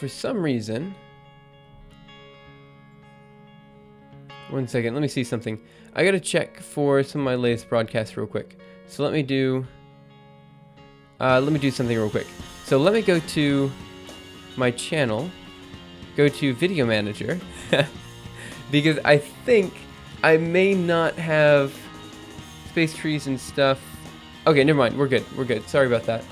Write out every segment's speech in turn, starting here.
for some reason... One second, let me see something. I gotta check for some of my latest broadcasts real quick. So let me do something real quick. So let me go to my channel, go to Video Manager, because I think I may not have space trees and stuff. Okay, never mind. We're good. Sorry about that.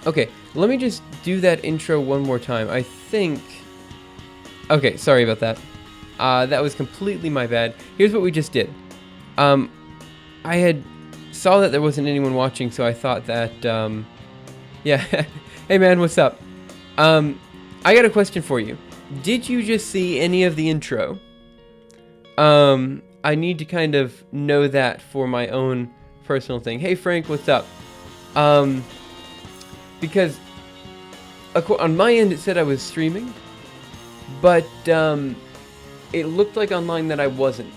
Okay, let me just do that intro one more time. I think... Okay, sorry about that. That was completely my bad. Here's what we just did. I had saw that there wasn't anyone watching, so I thought that, yeah. Hey man, what's up? I got a question for you. Did you just see any of the intro? I need to kind of know that for my own personal thing. Hey Frank, what's up? Because on my end it said I was streaming, but it looked like online that I wasn't.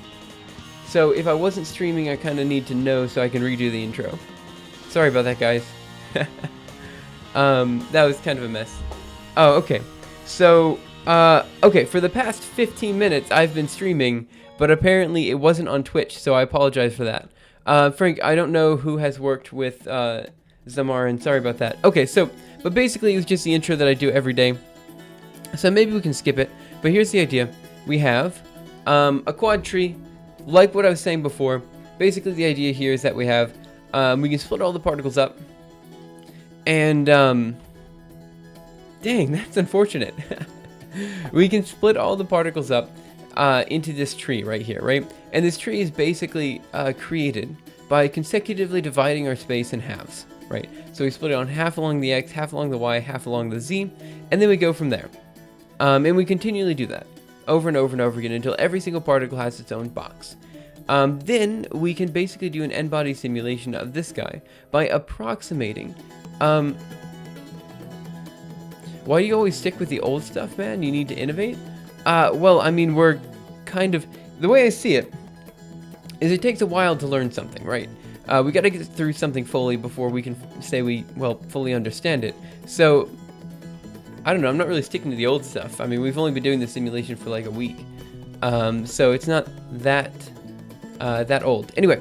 So if I wasn't streaming, I kind of need to know so I can redo the intro. Sorry about that, guys. That was kind of a mess. Oh, okay. So, okay, for the past 15 minutes, I've been streaming, but apparently it wasn't on Twitch, so I apologize for that. Frank, I don't know who has worked with Zamar, and sorry about that. Okay, so, but basically it was just the intro that I do every day. So maybe we can skip it, but here's the idea. We have a quad tree, like what I was saying before. Basically the idea here is that we have, we can split all the particles up, and, dang, that's unfortunate. We can split all the particles up into this tree right here, right? And this tree is basically created by consecutively dividing our space in halves, right? So we split it on half along the x, half along the y, half along the z, and then we go from there. And we continually do that over and over and over again until every single particle has its own box. Then we can basically do an n-body simulation of this guy by approximating. Why do you always stick with the old stuff, man? You need to innovate? Well, I mean, we're kind of... The way I see it is it takes a while to learn something, right? We got to get through something fully before we can say we, well, fully understand it. So... I don't know, I'm not really sticking to the old stuff. I mean, we've only been doing the simulation for like a week. So it's not that old. Anyway,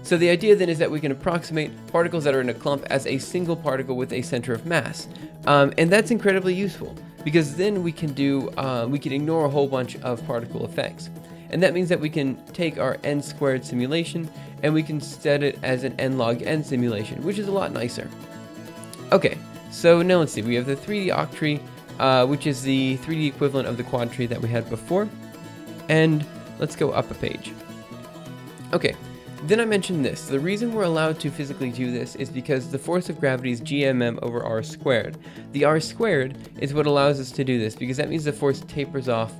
so the idea then is that we can approximate particles that are in a clump as a single particle with a center of mass. And that's incredibly useful because then we can do, we can ignore a whole bunch of particle effects. And that means that we can take our n squared simulation and we can set it as an n log n simulation, which is a lot nicer. Okay. So now let's see, we have the 3D octree, which is the 3D equivalent of the quad tree that we had before. And let's go up a page. Okay, then I mentioned this. The reason we're allowed to physically do this is because the force of gravity is gmm over r squared. The r squared is what allows us to do this because that means the force tapers off,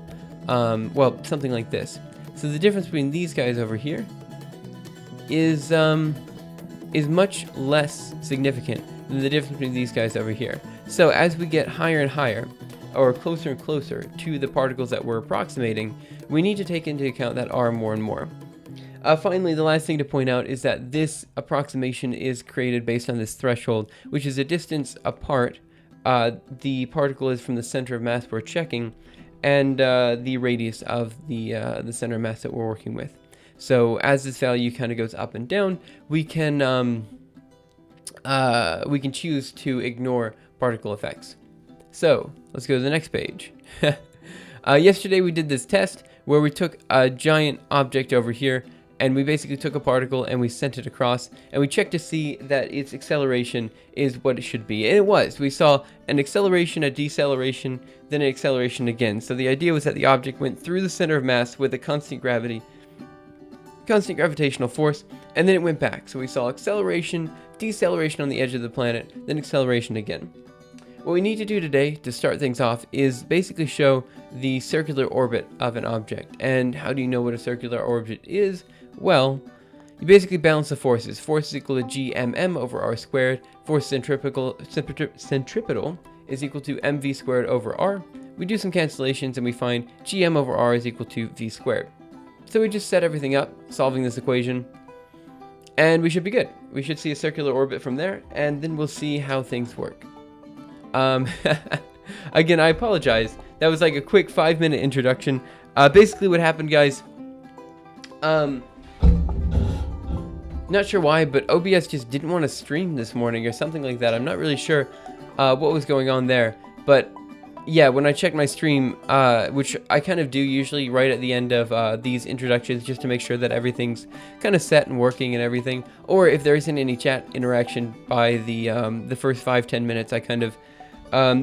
well, something like this. So the difference between these guys over here is much less significant than the difference between these guys over here. So as we get higher and higher, or closer and closer to the particles that we're approximating, we need to take into account that r more and more. Finally, the last thing to point out is that this approximation is created based on this threshold, which is a distance apart the particle is from the center of mass we're checking, and the radius of the center of mass that we're working with. So as this value kind of goes up and down, we can choose to ignore particle effects. So let's go to the next page. Yesterday we did this test where we took a giant object over here and we basically took a particle and we sent it across and we checked to see that its acceleration is what it should be. And it was. We saw an acceleration, a deceleration, then an acceleration again. So the idea was that the object went through the center of mass with a constant gravitational force, and then it went back. So we saw acceleration, deceleration on the edge of the planet, then acceleration again. What we need to do today to start things off is basically show the circular orbit of an object. And how do you know what a circular orbit is? Well, you basically balance the forces. Force is equal to gmm over r squared. Force centripetal is equal to mv squared over r. We do some cancellations and we find gm over r is equal to v squared. So we just set everything up, solving this equation, and we should be good. We should see a circular orbit from there, and then we'll see how things work. Um, again, I apologize. That was like a quick 5-minute introduction. Basically what happened, guys, not sure why, but OBS just didn't want to stream this morning or something like that. I'm not really sure what was going on there. But yeah, when I checked my stream, which I kind of do usually right at the end of these introductions, just to make sure that everything's kind of set and working and everything, or if there isn't any chat interaction by the first 5-10 minutes, I kind of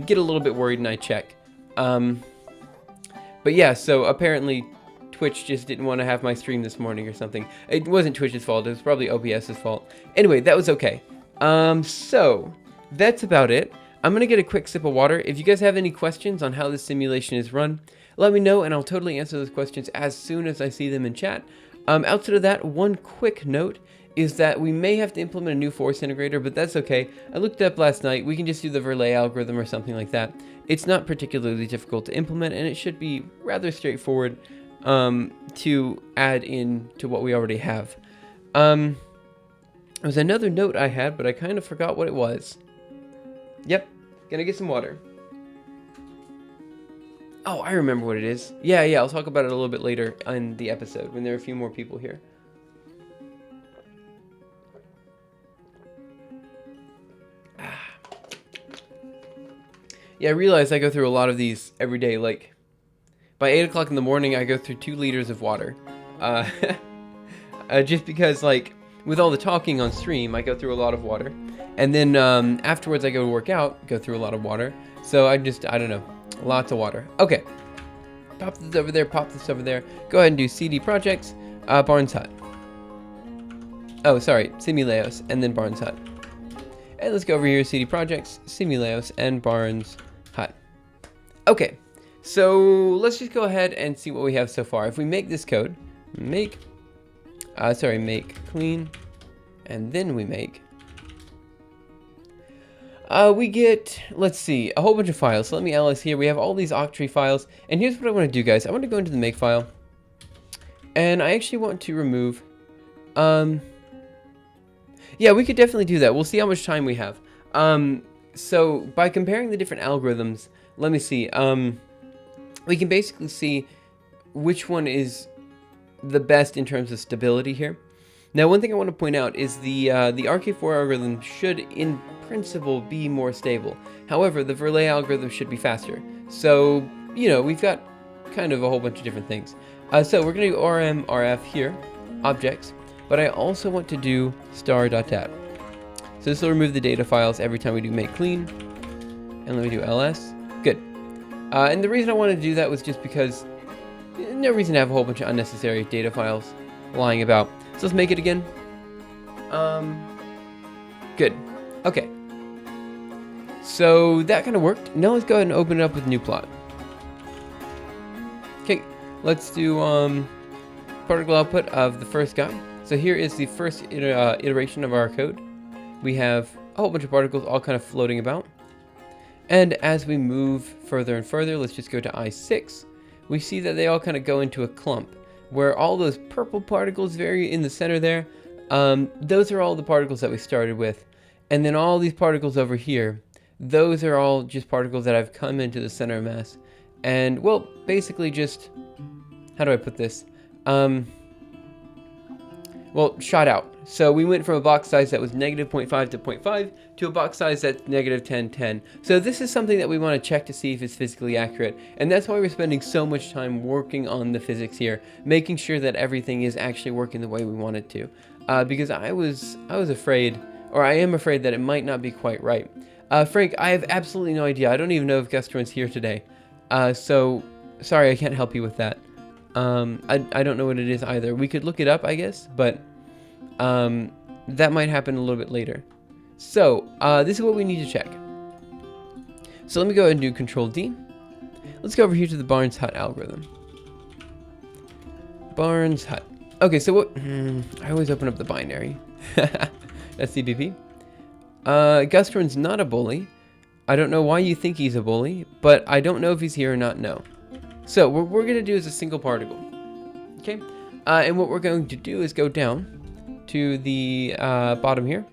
get a little bit worried and I check. But yeah, so apparently Twitch just didn't want to have my stream this morning or something. It wasn't Twitch's fault, it was probably OBS's fault. Anyway, that was okay. So that's about it. I'm gonna get a quick sip of water. If you guys have any questions on how this simulation is run, let me know and I'll totally answer those questions as soon as I see them in chat. Outside of that, one quick note is that we may have to implement a new force integrator, but that's okay. I looked up last night. We can just do the Verlet algorithm or something like that. It's not particularly difficult to implement, and it should be rather straightforward to add in to what we already have. There was another note I had, but I kind of forgot what it was. Yep, gonna get some water. Oh, I remember what it is. Yeah, I'll talk about it a little bit later in the episode when there are a few more people here. Yeah, I realize I go through a lot of these every day. Like, by 8 o'clock in the morning, I go through 2 liters of water. Just because, like, with all the talking on stream, I go through a lot of water. And then afterwards, I go to work out, go through a lot of water. So I don't know, lots of water. Okay, pop this over there, pop this over there. Go ahead and do CD Projects, Barnes Hut. Oh, sorry, Simuleos, and then Barnes Hut. And let's go over here, CD Projects, Simuleos, and Barnes Hut. Okay, so let's just go ahead and see what we have so far. If we make this code, make clean, and then we make, we get, let's see, a whole bunch of files. So let me ls here. We have all these Octree files, and here's what I want to do, guys. I want to go into the make file, and I actually want to remove, yeah, we could definitely do that. We'll see how much time we have. So by comparing the different algorithms, let me see, we can basically see which one is the best in terms of stability here. Now, one thing I want to point out is the RK4 algorithm should, in principle, be more stable. However, the Verlet algorithm should be faster. So, you know, we've got kind of a whole bunch of different things. So we're going to do RMRF here, objects, but I also want to do star.dat. So this will remove the data files every time we do make clean. And let me do ls. Good. And the reason I wanted to do that was just because no reason to have a whole bunch of unnecessary data files lying about. So let's make it again. Good. Okay. So that kind of worked. Now let's go ahead and open it up with new plot. Okay, let's do particle output of the first guy. So here is the first iteration of our code. We have a whole bunch of particles all kind of floating about. And as we move further and further, let's just go to I6. We see that they all kind of go into a clump, where all those purple particles very in the center there, those are all the particles that we started with. And then all these particles over here, those are all just particles that have come into the center of mass. And, well, basically just, how do I put this? Well, shot out. So we went from a box size that was negative 0.5 to 0.5 to a box size that's negative 10, 10. So this is something that we want to check to see if it's physically accurate. And that's why we're spending so much time working on the physics here, making sure that everything is actually working the way we want it to. Because I was afraid, or I am afraid that it might not be quite right. Frank, I have absolutely no idea. I don't even know if Gustron's here today. So, sorry, I can't help you with that. I don't know what it is either. We could look it up, I guess, but that might happen a little bit later. So, this is what we need to check. So let me go ahead and do Control D. Let's go over here to the Barnes Hut algorithm. Barnes Hut. Okay, so what? I always open up the binary. That's CBP. Gustron's not a bully. I don't know why you think he's a bully, but I don't know if he's here or not, no. So what we're going to do is a single particle. Okay? And what we're going to do is go down to the bottom here.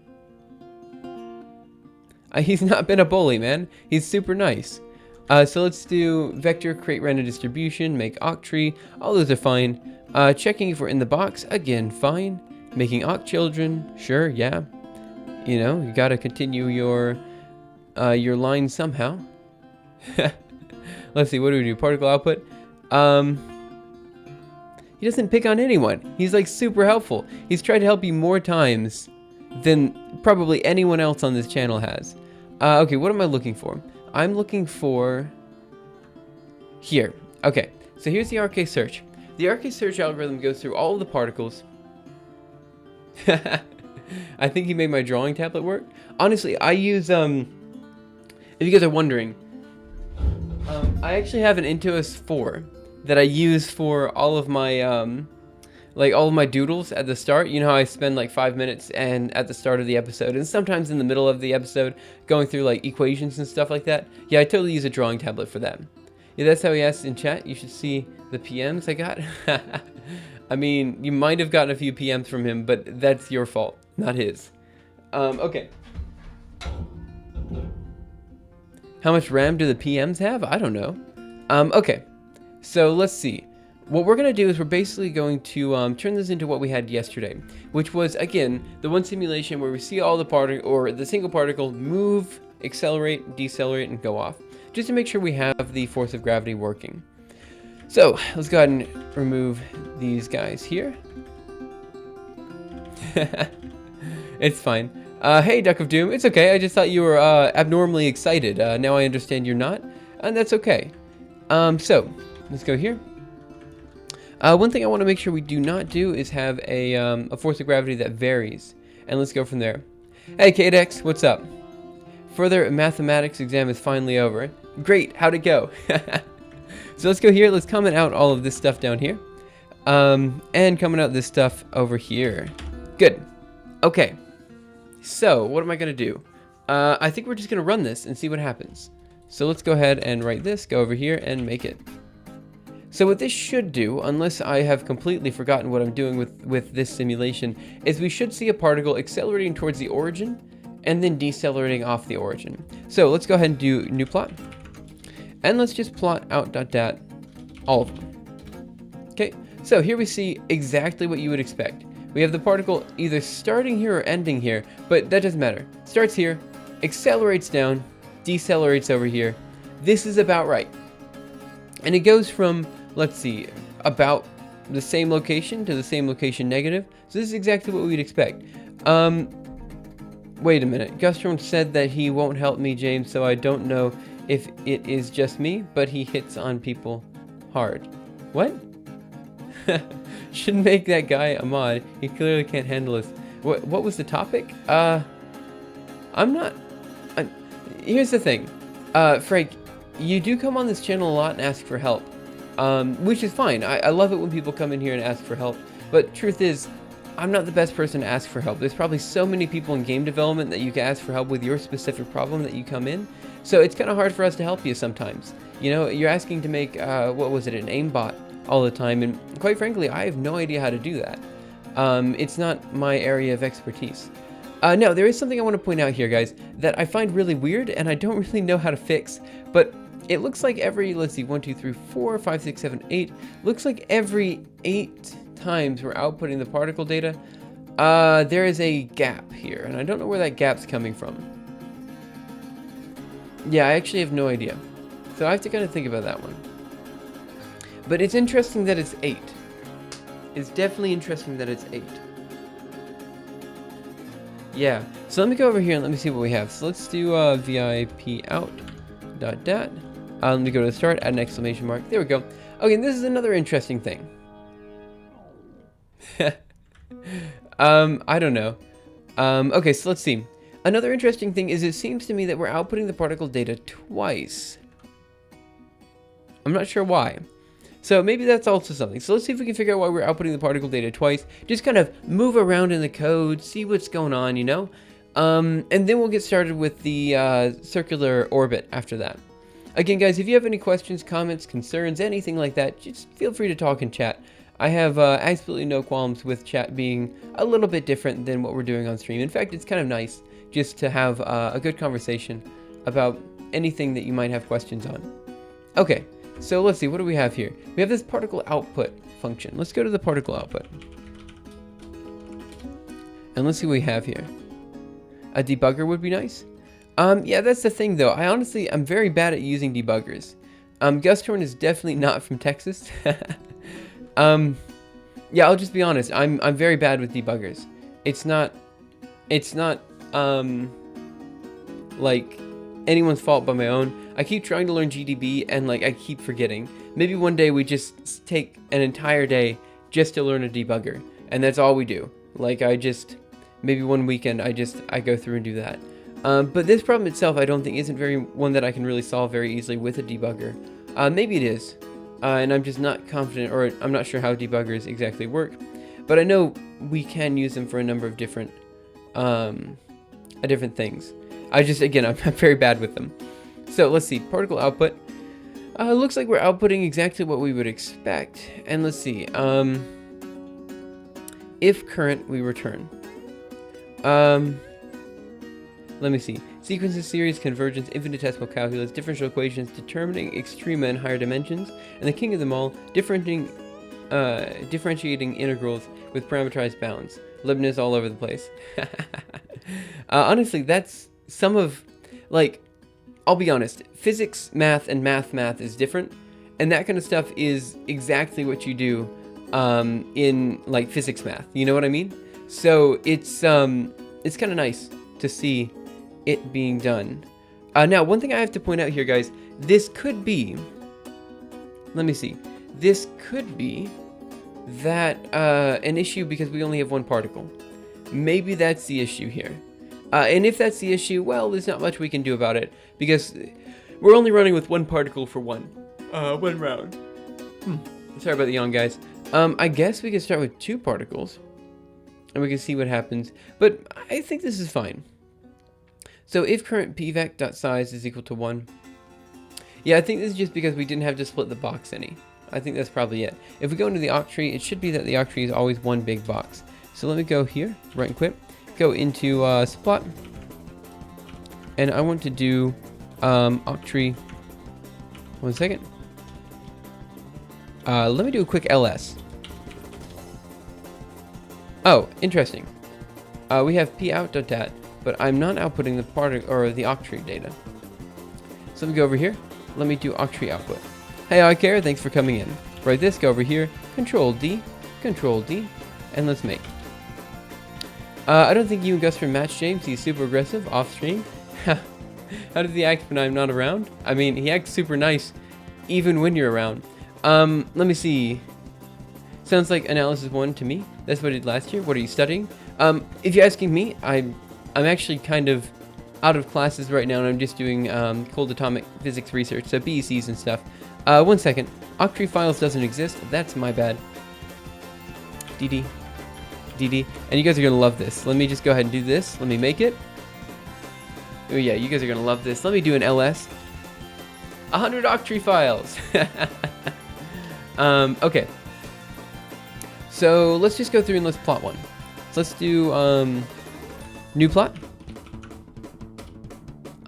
He's not been a bully, man. He's super nice. So let's do vector, create random distribution, make octree. All those are fine. Checking if we're in the box. Again, fine. Making occ children. Sure, yeah. You know, you gotta continue your line somehow. Let's see, what do we do? Particle output. He doesn't pick on anyone. He's like super helpful. He's tried to help you more times than probably anyone else on this channel has. Okay, what am I looking for? I'm looking for here. Okay, so here's the RK search. The RK search algorithm goes through all of the particles. I think he made my drawing tablet work. Honestly, I use if you guys are wondering, I actually have an Intuos 4 that I use for all of my like all of my doodles at the start. You know how I spend like 5 minutes and at the start of the episode and sometimes in the middle of the episode going through like equations and stuff like that. Yeah, I totally use a drawing tablet for that. Yeah, that's how he asked in chat. You should see the PMs I got. I mean, you might have gotten a few PMs from him, but that's your fault, not his. Okay. How much RAM do the PMs have? I don't know. Okay. So let's see. What we're going to do is we're basically going to turn this into what we had yesterday, which was, again, the one simulation where we see all the particle, or the single particle, move, accelerate, decelerate, and go off, just to make sure we have the force of gravity working. So let's go ahead and remove these guys here. It's fine. Hey, Duck of Doom. It's okay. I just thought you were abnormally excited. Now I understand you're not, and that's okay. So let's go here. One thing I want to make sure we do not do is have a force of gravity that varies. And let's go from there. Hey, KDX, what's up? Further mathematics exam is finally over. Great, how'd it go? So let's go here. Let's comment out all of this stuff down here. And comment out this stuff over here. Good. Okay. So, what am I going to do? I think we're just going to run this and see what happens. So let's go ahead and write this, go over here, and make it. So what this should do, unless I have completely forgotten what I'm doing with this simulation, is we should see a particle accelerating towards the origin, and then decelerating off the origin. So let's go ahead and do new plot. And let's just plot out .dat all of them. Okay, so here we see exactly what you would expect. We have the particle either starting here or ending here, but that doesn't matter. Starts here, accelerates down, decelerates over here. This is about right. And it goes from, let's see, about the same location to the same location negative. So this is exactly what we'd expect. Wait a minute. Gustron said that he won't help me, James, so I don't know if it is just me, but he hits on people hard. What? Should make that guy a mod. He clearly can't handle this. What was the topic? Here's the thing. Frank, you do come on this channel a lot and ask for help. Which is fine. I love it when people come in here and ask for help. But truth is, I'm not the best person to ask for help. There's probably so many people in game development that you can ask for help with your specific problem that you come in. So it's kind of hard for us to help you sometimes. You know, you're asking to make, what was it, an aimbot all the time. And quite frankly, I have no idea how to do that. It's not my area of expertise. No, there is something I want to point out here, guys, that I find really weird and I don't really know how to fix. But it looks like every, let's see, 1, 2, 3, 4, 5, 6, 7, 8. Looks like every 8 times we're outputting the particle data, there is a gap here. And I don't know where that gap's coming from. Yeah, I actually have no idea. So I have to kind of think about that one. But it's interesting that it's 8. It's definitely interesting that it's 8. Yeah, so let me go over here and let me see what we have. So let's do VIP out.dat. Let me go to the start, add an exclamation mark. There we go. Okay, and this is another interesting thing. I don't know. Okay, so let's see. Another interesting thing is it seems to me that we're outputting the particle data twice. I'm not sure why. So maybe that's also something. So let's see if we can figure out why we're outputting the particle data twice. Just kind of move around in the code, see what's going on, you know? And then we'll get started with the circular orbit after that. Again, guys, if you have any questions, comments, concerns, anything like that, just feel free to talk in chat. I have absolutely no qualms with chat being a little bit different than what we're doing on stream. In fact, it's kind of nice just to have a good conversation about anything that you might have questions on. Okay, so let's see, what do we have here? We have this particle output function. Let's go to the particle output. And let's see what we have here. A debugger would be nice. Yeah, that's the thing though. I'm very bad at using debuggers. Gusthorn is definitely not from Texas. Yeah, I'll just be honest. I'm very bad with debuggers. It's not like anyone's fault but my own. I keep trying to learn GDB and like I keep forgetting. Maybe one day we just take an entire day just to learn a debugger, and that's all we do. Like maybe one weekend I go through and do that. But this problem itself I don't think isn't one that I can really solve very easily with a debugger. Maybe it is. And I'm just not confident, or I'm not sure how debuggers exactly work, but I know we can use them for a number of different things. Again, I'm very bad with them. So let's see, particle output. Looks like we're outputting exactly what we would expect. And let's see, if current, we return. Let me see. Sequences, series, convergence, infinitesimal calculus, differential equations, determining extrema and higher dimensions, and the king of them all, differentiating integrals with parameterized bounds. Leibniz all over the place. Honestly, that's some of, like, I'll be honest, physics math and math is different, and that kind of stuff is exactly what you do in, like, physics math. You know what I mean? So it's kind of nice to see it being done. Now, one thing I have to point out here, guys, this could be, let me see, this could be that an issue because we only have one particle. Maybe that's the issue here. And if that's the issue, well, there's not much we can do about it because we're only running with one particle for one round. Sorry about the yawn, guys. I guess we could start with 2 particles and we can see what happens, but I think this is fine. So if current pvec.size is equal to 1. Yeah, I think this is just because we didn't have to split the box any. I think that's probably it. If we go into the octree, it should be that the octree is always one big box. So let me go here, right and quit, go into splot, and I want to do octree. 1 second. Let me do a quick ls. Oh, interesting. We have pout.dat. But I'm not outputting the particle or the octree data. So let me go over here. Let me do octree output. Hey, I care. Thanks for coming in. Write this. Go over here. Control D, and let's make. I don't think you and Gus are match, James. He's super aggressive off stream. How does he act when I'm not around? I mean, he acts super nice, even when you're around. Let me see. Sounds like analysis 1 to me. That's what I did last year. What are you studying? If you're asking me, I'm actually kind of out of classes right now, and I'm just doing cold atomic physics research, so BECs and stuff. 1 second. Octree files doesn't exist. That's my bad. DD. And you guys are going to love this. Let me just go ahead and do this. Let me make it. Oh yeah, you guys are going to love this. Let me do an LS. 100 octree files. Okay. So let's just go through and let's plot one. So let's do new plot.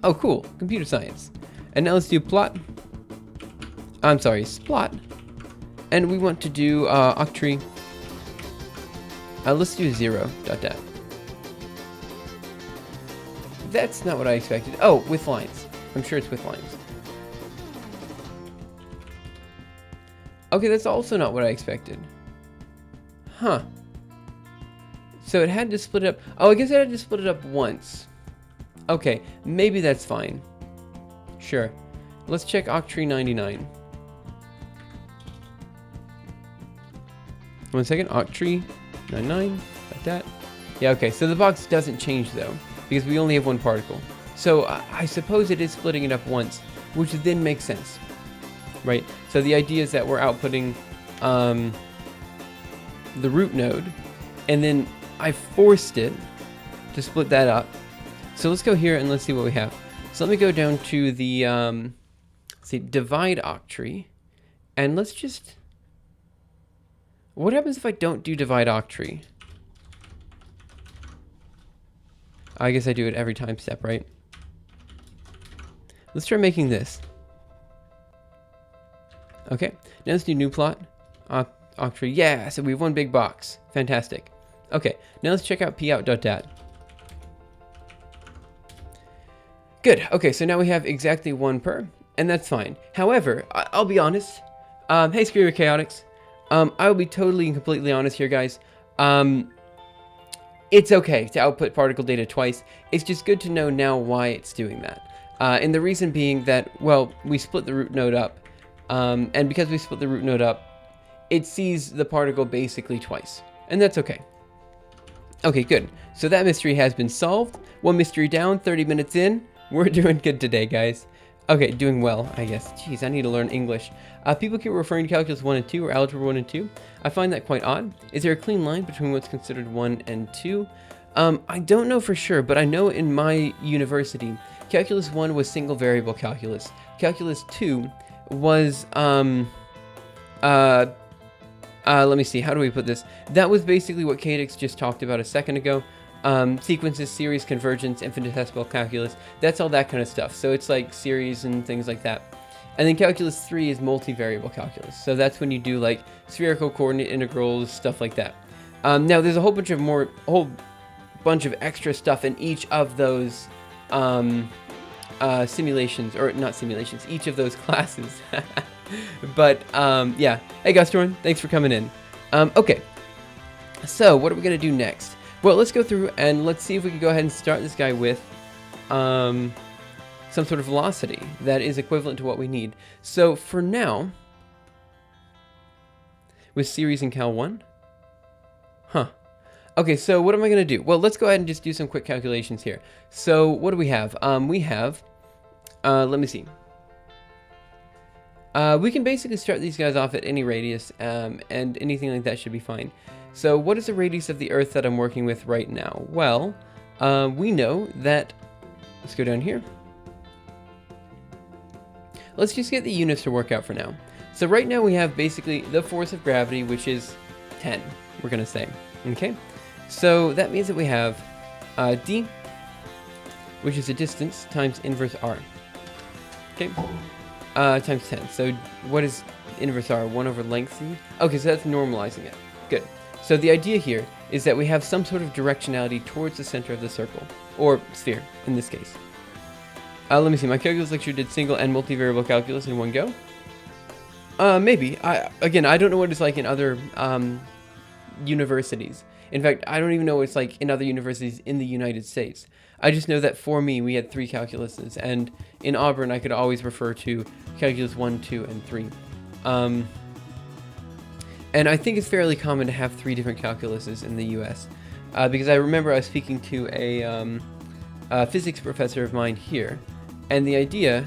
Oh, cool. Computer science. And now let's do plot. I'm sorry, splot. And we want to do octree. Let's do 0.dat. That's not what I expected. Oh, with lines. I'm sure it's with lines. Okay, that's also not what I expected. Huh. So it had to split it up. Oh, I guess it had to split it up once. Okay, maybe that's fine. Sure. Let's check octree 99. 1 second, octree 99, like that. Yeah, okay, so the box doesn't change though, because we only have one particle. So I suppose it is splitting it up once, which then makes sense, right? So the idea is that we're outputting the root node, and then I forced it to split that up. So let's go here and let's see what we have. So let me go down to the let's see, divide octree, and let's just, what happens if I don't do divide octree? I guess I do it every time step, right? Let's try making this. Okay, now let's do new plot. Octree, yeah, so we have one big box. Fantastic. Okay, now let's check out pout.dat. Good, okay, so now we have exactly 1 per, and that's fine. However, I'll be honest. Hey, Screamer Chaotix. I will be totally and completely honest here, guys. It's okay to output particle data twice. It's just good to know now why it's doing that. And the reason being that, well, we split the root node up. And because we split the root node up, it sees the particle basically twice. And that's okay. Okay, good. So that mystery has been solved. 1 mystery down, 30 minutes in. We're doing good today, guys. Okay, doing well, I guess. Jeez, I need to learn English. People keep referring to Calculus 1 and 2 or Algebra 1 and 2. I find that quite odd. Is there a clean line between what's considered 1 and 2? I don't know for sure, but I know in my university, Calculus 1 was single variable calculus. Calculus 2 was, let me see, how do we put this? That was basically what Cadix just talked about a second ago. Sequences, series, convergence, infinitesimal calculus, that's all that kind of stuff. So it's like series and things like that. And then calculus 3 is multivariable calculus. So that's when you do like spherical coordinate integrals, stuff like that. Now there's a whole bunch of extra stuff in each of those simulations, or not simulations, each of those classes. But yeah, hey Gustorn, thanks for coming in. Okay, so what are we gonna do next? Well, let's go through and let's see if we can go ahead and start this guy with some sort of velocity that is equivalent to what we need. So for now, with series in Cal 1, okay, so what am I going to do? Well, let's go ahead and just do some quick calculations here. So what do we have? We have, let me see. We can basically start these guys off at any radius, and anything like that should be fine. So what is the radius of the Earth that I'm working with right now? Well, we know that, let's go down here. Let's just get the units to work out for now. So right now we have basically the force of gravity, which is 10, we're going to say. Okay, so that means that we have d, which is a distance, times inverse r. Okay, times 10. So what is inverse r? 1 over length c? Okay, so that's normalizing it. Good. So the idea here is that we have some sort of directionality towards the center of the circle, or sphere, in this case. Let me see, my calculus lecture did single and multivariable calculus in one go. Maybe. Again, I don't know what it's like in other universities. In fact, I don't even know what it's like in other universities in the United States. I just know that for me, we had 3 calculuses, and in Auburn, I could always refer to calculus 1, 2, and 3. And I think it's fairly common to have 3 different calculuses in the US. Because I remember I was speaking to a physics professor of mine here, and the idea,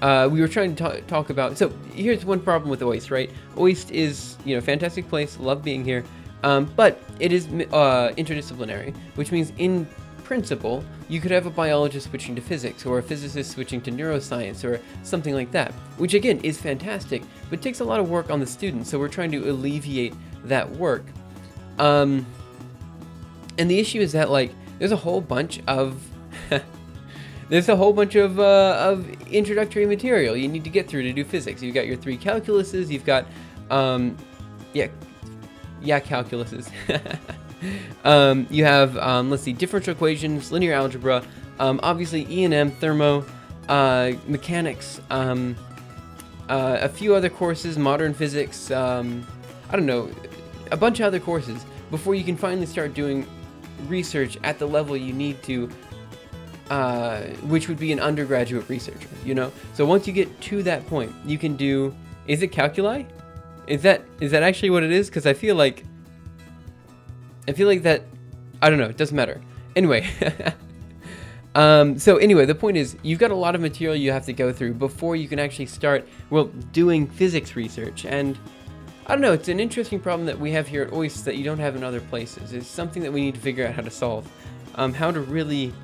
we were trying to talk about, so here's one problem with OIST, right? OIST is, you know, fantastic place, love being here, but it is interdisciplinary, which means in principle, you could have a biologist switching to physics, or a physicist switching to neuroscience, or something like that, which again is fantastic, but takes a lot of work on the students, so we're trying to alleviate that work. And the issue is that, like, there's a whole bunch of introductory material you need to get through to do physics. You've got your 3 calculuses, you've got calculuses. You have, let's see, differential equations, linear algebra, obviously E&M, thermo, mechanics, a few other courses, modern physics, I don't know, a bunch of other courses before you can finally start doing research at the level you need to, which would be an undergraduate researcher, you know? So once you get to that point, you can do, is it calculi? Is that actually what it is? Because I feel like that, I don't know, it doesn't matter. Anyway, so anyway, the point is, you've got a lot of material you have to go through before you can actually start, well, doing physics research. And I don't know, it's an interesting problem that we have here at OIST that you don't have in other places. It's something that we need to figure out how to solve. How to really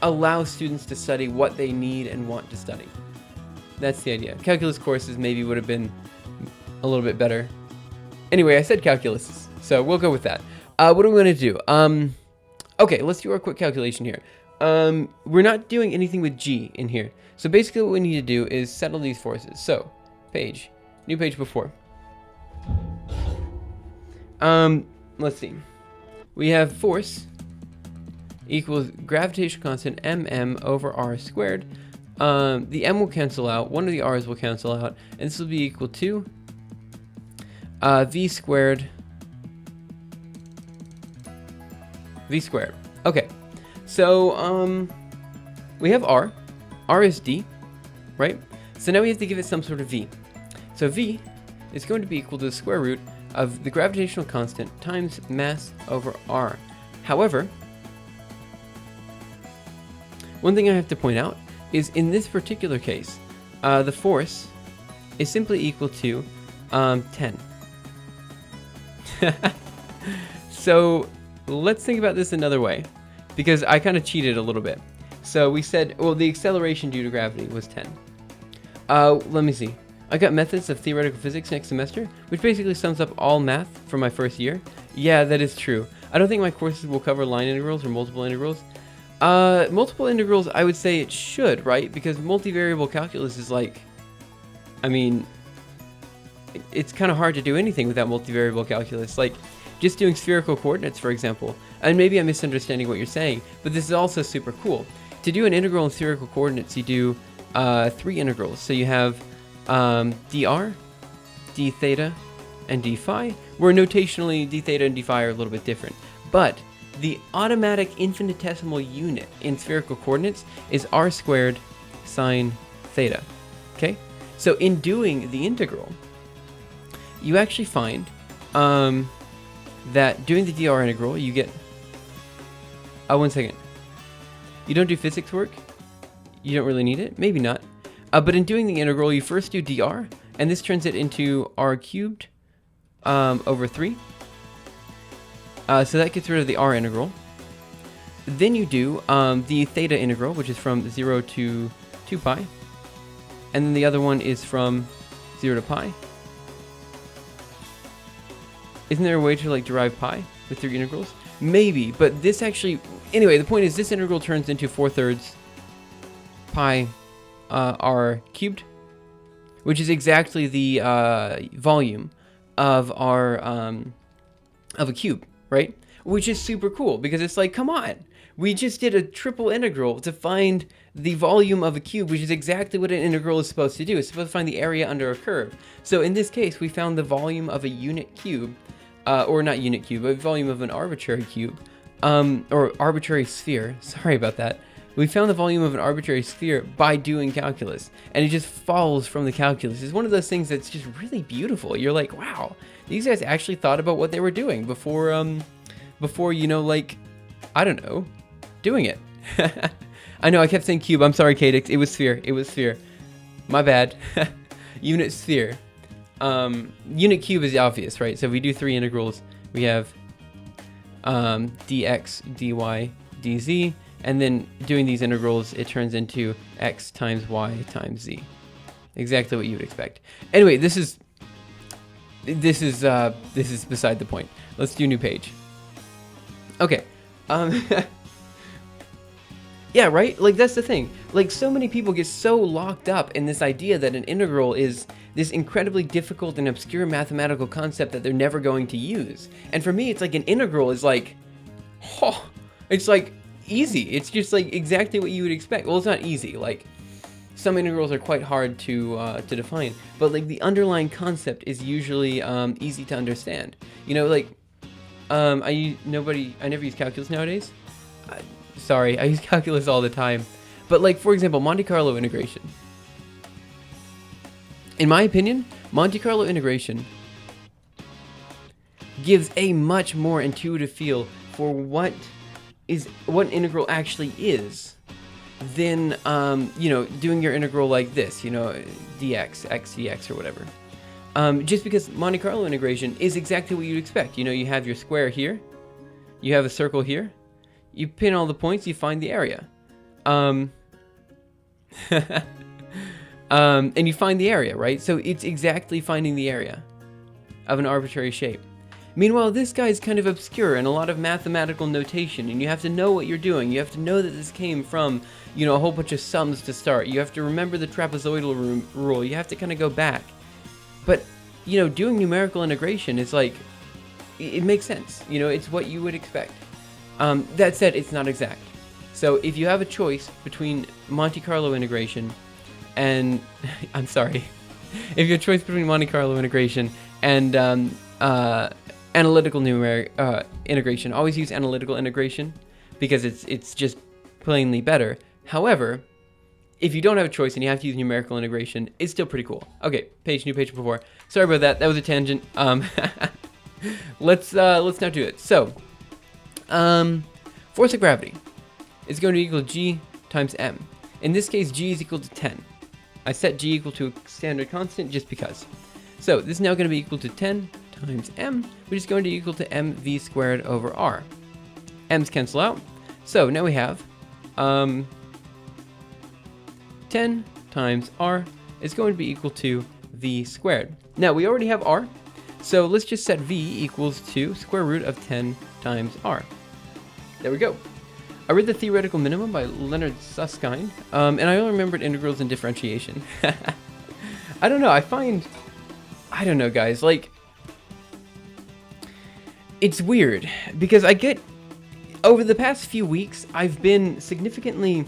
allow students to study what they need and want to study. That's the idea. Calculus courses maybe would have been a little bit better. Anyway, I said calculus, so we'll go with that. What are we going to do? Okay, let's do our quick calculation here. We're not doing anything with G in here. So basically what we need to do is settle these forces. So, page, new page before. Let's see. We have force equals gravitational constant mm over r squared. The m will cancel out, one of the r's will cancel out, and this will be equal to v squared. Okay, so we have r is d, right? So now we have to give it some sort of v. So v is going to be equal to the square root of the gravitational constant times mass over r. However, one thing I have to point out is in this particular case, the force is simply equal to 10. So let's think about this another way, because I kind of cheated a little bit. So we said, well, the acceleration due to gravity was 10. Let me see. I got methods of theoretical physics next semester, which basically sums up all math for my first year. Yeah, that is true. I don't think my courses will cover line integrals or multiple integrals. Multiple integrals, I would say it should, right? Because multivariable calculus is like, I mean, it's kind of hard to do anything without multivariable calculus. Like, just doing spherical coordinates, for example. And maybe I'm misunderstanding what you're saying, but this is also super cool. To do an integral in spherical coordinates, you do 3 integrals. So you have dr, d theta, and d phi, where notationally d theta and d phi are a little bit different. But the automatic infinitesimal unit in spherical coordinates is r squared sine theta. Okay? So in doing the integral, you actually find that doing the dr integral, you get... one second. You don't do physics work? You don't really need it? Maybe not. But in doing the integral, you first do dr, and this turns it into r cubed over 3. So that gets rid of the r integral. Then you do the theta integral, which is from 0 to 2 pi. And then the other one is from 0 to pi. Isn't there a way to like derive pi with 3 integrals? Maybe, but this actually... Anyway, the point is this integral turns into 4/3 pi r cubed, which is exactly the volume of our of a cube, right? Which is super cool because it's like, come on, we just did a triple integral to find the volume of a cube, which is exactly what an integral is supposed to do. It's supposed to find the area under a curve. So in this case, we found the volume of a unit cube, or not unit cube, but volume of an arbitrary cube, or arbitrary sphere. Sorry about that. We found the volume of an arbitrary sphere by doing calculus, and it just follows from the calculus. It's one of those things that's just really beautiful. You're like, wow, these guys actually thought about what they were doing before, you know, like, I don't know, doing it. I know I kept saying cube. I'm sorry, Cadix. It was sphere. It was sphere. My bad. Unit sphere. Unit cube is obvious, right? So if we do 3 integrals, we have dx, dy, dz. And then doing these integrals, it turns into x times y times z. Exactly what you would expect. Anyway, this is beside the point. Let's do a new page. Okay. Yeah, right? Like, that's the thing. Like, so many people get so locked up in this idea that an integral is this incredibly difficult and obscure mathematical concept that they're never going to use. And for me, it's like an integral is like, oh, it's like easy. It's just like exactly what you would expect. Well, it's not easy. Like, some integrals are quite hard to define, but like the underlying concept is usually easy to understand. You know, like I never use calculus nowadays. Sorry, I use calculus all the time. But like, for example, Monte Carlo integration. In my opinion, Monte Carlo integration gives a much more intuitive feel for what an integral actually is than, you know, doing your integral like this, you know, dx, x dx or whatever. Just because Monte Carlo integration is exactly what you'd expect. You know, you have your square here, you have a circle here, you pin all the points, you find the area. And you find the area, right? So it's exactly finding the area of an arbitrary shape. Meanwhile, this guy's kind of obscure and a lot of mathematical notation, and you have to know what you're doing. You have to know that this came from, you know, a whole bunch of sums to start. You have to remember the trapezoidal rule. You have to kind of go back. But, you know, doing numerical integration is like, it makes sense. You know, it's what you would expect. That said, it's not exact. So if you have a choice between Monte Carlo integration and, I'm sorry, if you have a choice between Monte Carlo integration and analytical numeric integration, always use analytical integration because it's just plainly better. However, if you don't have a choice and you have to use numerical integration, it's still pretty cool. Okay, new page before. Sorry about that. That was a tangent. Let's now do it. So, force of gravity is going to equal G times M. In this case, G is equal to 10. I set G equal to a standard constant just because. So this is now going to be equal to 10 times M, which is going to equal to mv squared over r. M's cancel out. So now we have 10 times r is going to be equal to v squared. Now we already have r, so let's just set v equals to square root of 10 times r. There we go. I read The Theoretical Minimum by Leonard Susskind, and I only remembered integrals and differentiation. I don't know, I don't know, guys, like, it's weird, because over the past few weeks, I've been significantly,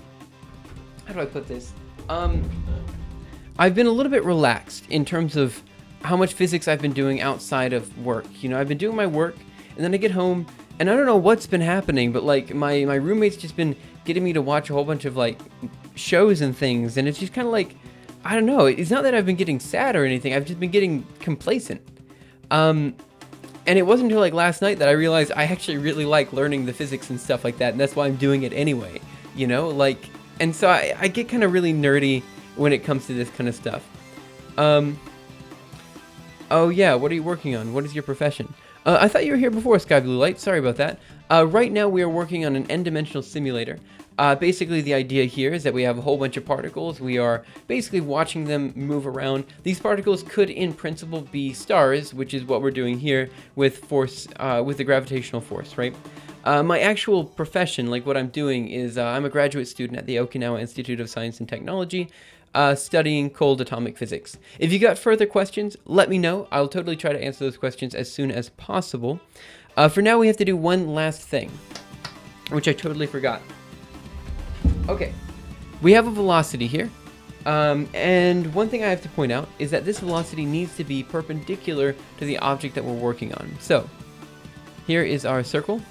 how do I put this? I've been a little bit relaxed in terms of how much physics I've been doing outside of work. You know, I've been doing my work, and then I get home, and I don't know what's been happening, but like my roommate's just been getting me to watch a whole bunch of like shows and things, and it's just kind of like, I don't know, it's not that I've been getting sad or anything, I've just been getting complacent. And it wasn't until like last night that I realized I actually really like learning the physics and stuff like that, and that's why I'm doing it anyway, you know, like, and so I get kind of really nerdy when it comes to this kind of stuff. Oh yeah, what are you working on? What is your profession? I thought you were here before, Sky Blue Light. Sorry about that. Right now we are working on an n-dimensional simulator. Basically the idea here is that we have a whole bunch of particles. We are basically watching them move around. These particles could in principle be stars, which is what we're doing here with force, with the gravitational force, right? My actual profession, like what I'm doing, is I'm a graduate student at the Okinawa Institute of Science and Technology, studying cold atomic physics. If you got further questions, let me know. I'll totally try to answer those questions as soon as possible. For now, we have to do one last thing, which I totally forgot. Okay, we have a velocity here, and one thing I have to point out is that this velocity needs to be perpendicular to the object that we're working on. So, here is our circle.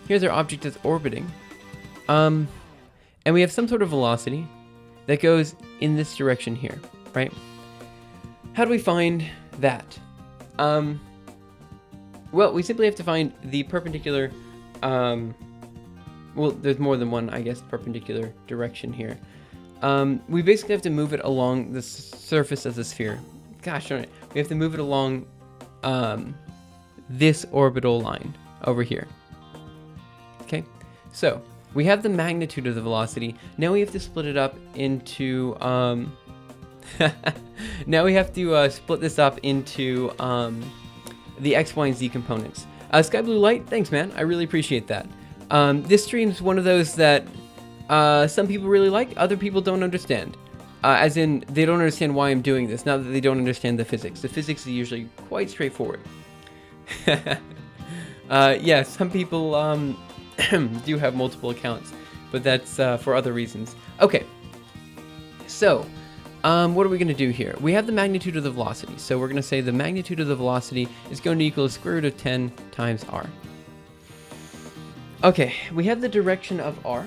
Here's our object that's orbiting, and we have some sort of velocity that goes in this direction here, right? How do we find that? Well, we simply have to find the perpendicular, well, there's more than one, I guess, perpendicular direction here. We basically have to move it along the surface of the sphere. Gosh darn it. We have to move it along this orbital line over here. Okay, so we have the magnitude of the velocity. Now we have to split it up into, now we have to split this up into the X, Y, and Z components. Sky Blue Light, thanks man, I really appreciate that. This stream's one of those that some people really like, other people don't understand. As in, they don't understand why I'm doing this, not that they don't understand the physics. The physics is usually quite straightforward. Yeah, some people do have multiple accounts, but that's for other reasons. Okay, so what are we going to do here? We have the magnitude of the velocity, so we're going to say the magnitude of the velocity is going to equal the square root of 10 times r. Okay, we have the direction of r,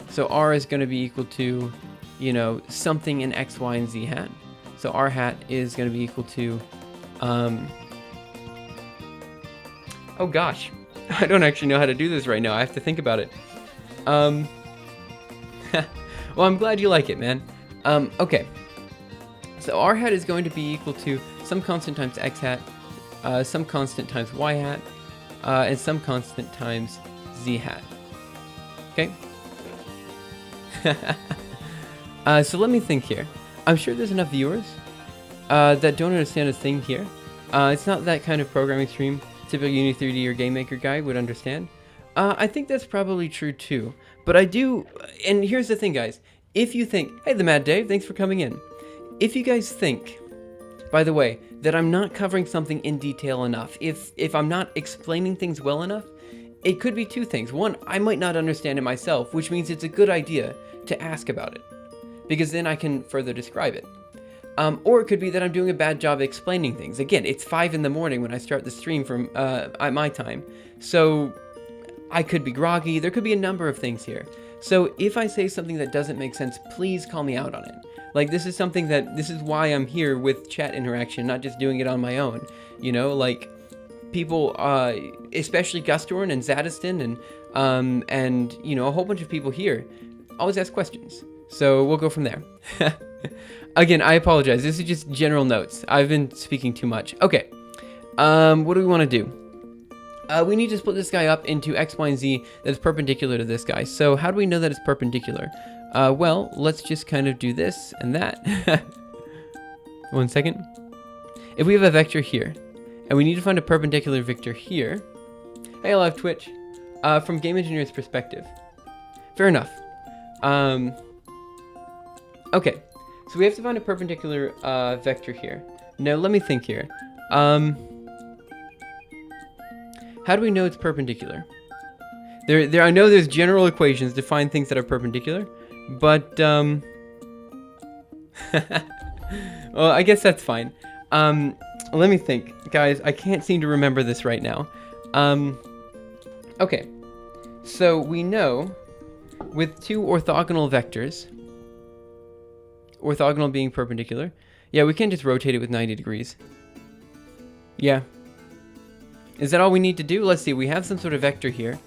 so r is going to be equal to, you know, something in x, y, and z hat. So r hat is going to be equal to, oh gosh, I don't actually know how to do this right now. I have to think about it. Well, I'm glad you like it, man. Okay. So r hat is going to be equal to some constant times x hat, some constant times y hat, and some constant times z hat. Okay? So let me think here. I'm sure there's enough viewers that don't understand a thing here. It's not that kind of programming stream. typical Uni 3D or Game Maker guy would understand. I think that's probably true too. But I do, and here's the thing, guys. If you think, hey, the Mad Dave, thanks for coming in. If you guys think, by the way, that I'm not covering something in detail enough, if I'm not explaining things well enough, it could be two things. One, I might not understand it myself, which means it's a good idea to ask about it, because then I can further describe it. Or it could be that I'm doing a bad job explaining things. Again, it's 5 in the morning when I start the stream from at my time, so I could be groggy. There could be a number of things here. So if I say something that doesn't make sense, please call me out on it. Like, this is why I'm here with chat interaction, not just doing it on my own. You know, like, people, especially Gustorn and Zadiston and, you know, a whole bunch of people here always ask questions. So we'll go from there. Again, I apologize. This is just general notes. I've been speaking too much. Okay. What do we want to do? We need to split this guy up into X, Y, and Z that's perpendicular to this guy. So how do we know that it's perpendicular? Well, let's just kind of do this and that. 1 second. If we have a vector here, and we need to find a perpendicular vector here. Hey, live Twitch. From Game Engineer's perspective. Fair enough. Okay. So we have to find a perpendicular vector here. Now, let me think here. How do we know it's perpendicular? I know there's general equations to find things that are perpendicular, but well, I guess that's fine. Let me think, guys. I can't seem to remember this right now. Okay, so we know with two orthogonal vectors, orthogonal being perpendicular, yeah, we can't just rotate it with 90 degrees. Yeah. Is that all we need to do? Let's see, we have some sort of vector here.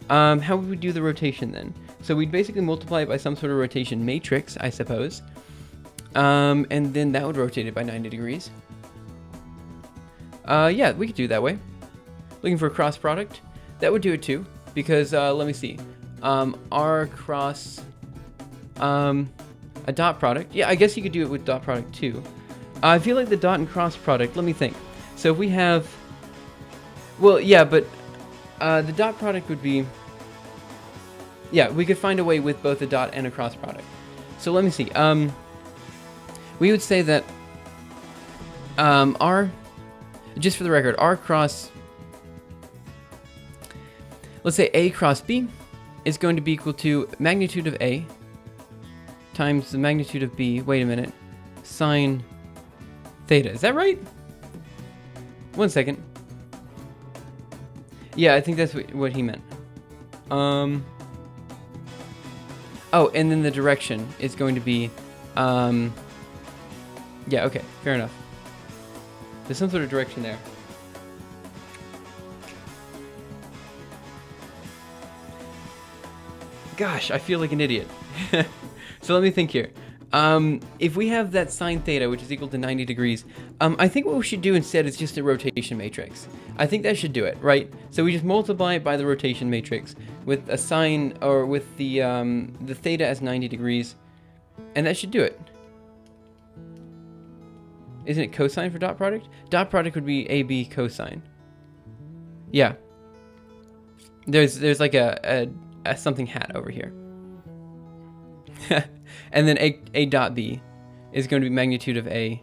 How would we do the rotation then? So we'd basically multiply it by some sort of rotation matrix, I suppose. And then that would rotate it by 90 degrees. Yeah, we could do it that way. Looking for a cross product? That would do it too, because, let me see. R cross, a dot product. Yeah, I guess you could do it with dot product too. I feel like the dot and cross product, let me think. So if we have, well, yeah, but the dot product would be, yeah, we could find a way with both a dot and a cross product. So let me see. We would say that R, just for the record, R cross, let's say A cross B is going to be equal to magnitude of A times the magnitude of B, wait a minute, sine theta. Is that right? 1 second. Yeah, I think that's what he meant. Oh, and then the direction is going to be, yeah, okay, fair enough. There's some sort of direction there. Gosh, I feel like an idiot. So let me think here. If we have that sine theta, which is equal to 90 degrees, I think what we should do instead is just a rotation matrix. I think that should do it, right? So we just multiply it by the rotation matrix with a sine, or with the theta as 90 degrees, and that should do it. Isn't it cosine for dot product? Dot product would be AB cosine. Yeah. There's like a something hat over here. And then A dot B is going to be magnitude of A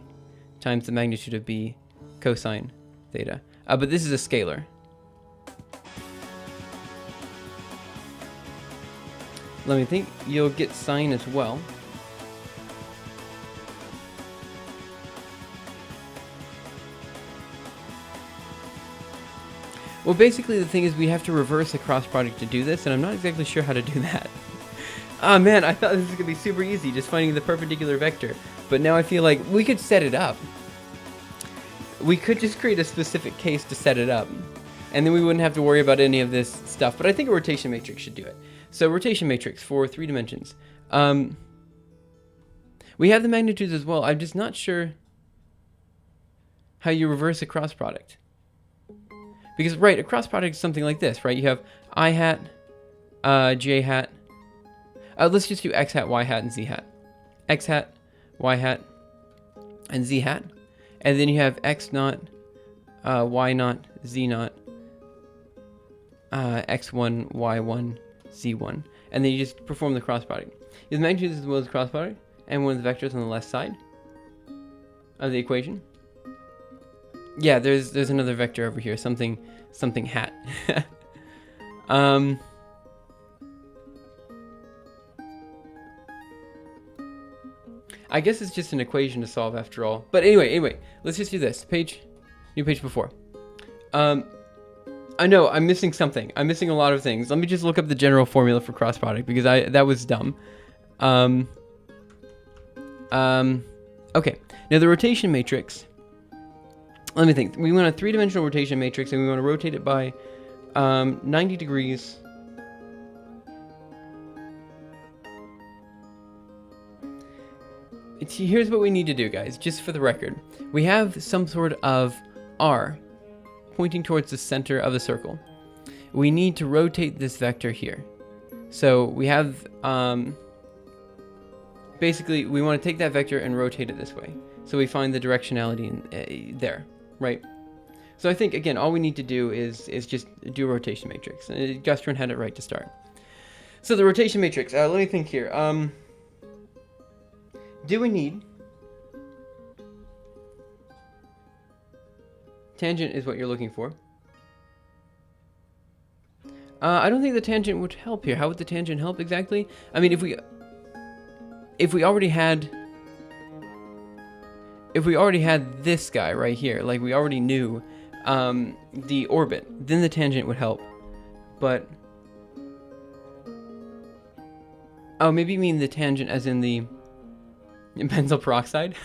times the magnitude of B cosine theta. But this is a scalar. Let me think. You'll get sine as well. Well, basically the thing is we have to reverse a cross product to do this, and I'm not exactly sure how to do that. Oh man, I thought this was going to be super easy, just finding the perpendicular vector. But now I feel like we could set it up. We could just create a specific case to set it up. And then we wouldn't have to worry about any of this stuff. But I think a rotation matrix should do it. So rotation matrix for 3 dimensions. We have the magnitudes as well. I'm just not sure how you reverse a cross product. Because, right, a cross product is something like this, right? You have I hat, j hat. Let's just do x hat, y hat, and z hat. X hat, y hat, and z hat. And then you have x naught, y naught, z naught, x1, y1, z1. And then you just perform the cross product. Is magnitude as well as cross product? And one of the vectors on the left side of the equation? Yeah, there's another vector over here. Something hat. I guess it's just an equation to solve after all. But anyway, let's just do this. New page before. I know I'm missing something. I'm missing a lot of things. Let me just look up the general formula for cross product because that was dumb. Okay. Now the rotation matrix. Let me think. We want a three-dimensional rotation matrix, and we want to rotate it by 90 degrees. Here's what we need to do, guys, just for the record. We have some sort of R pointing towards the center of the circle. We need to rotate this vector here. So we have, basically, we want to take that vector and rotate it this way. So we find the directionality in, there, right? So I think, again, all we need to do is just do a rotation matrix. Gustron had it right to start. So the rotation matrix, let me think here. Do we need... Tangent is what you're looking for. I don't think the tangent would help here. How would the tangent help exactly? I mean, if we already had this guy right here, like we already knew the orbit, then the tangent would help. But oh, maybe you mean the tangent as in the benzyl peroxide?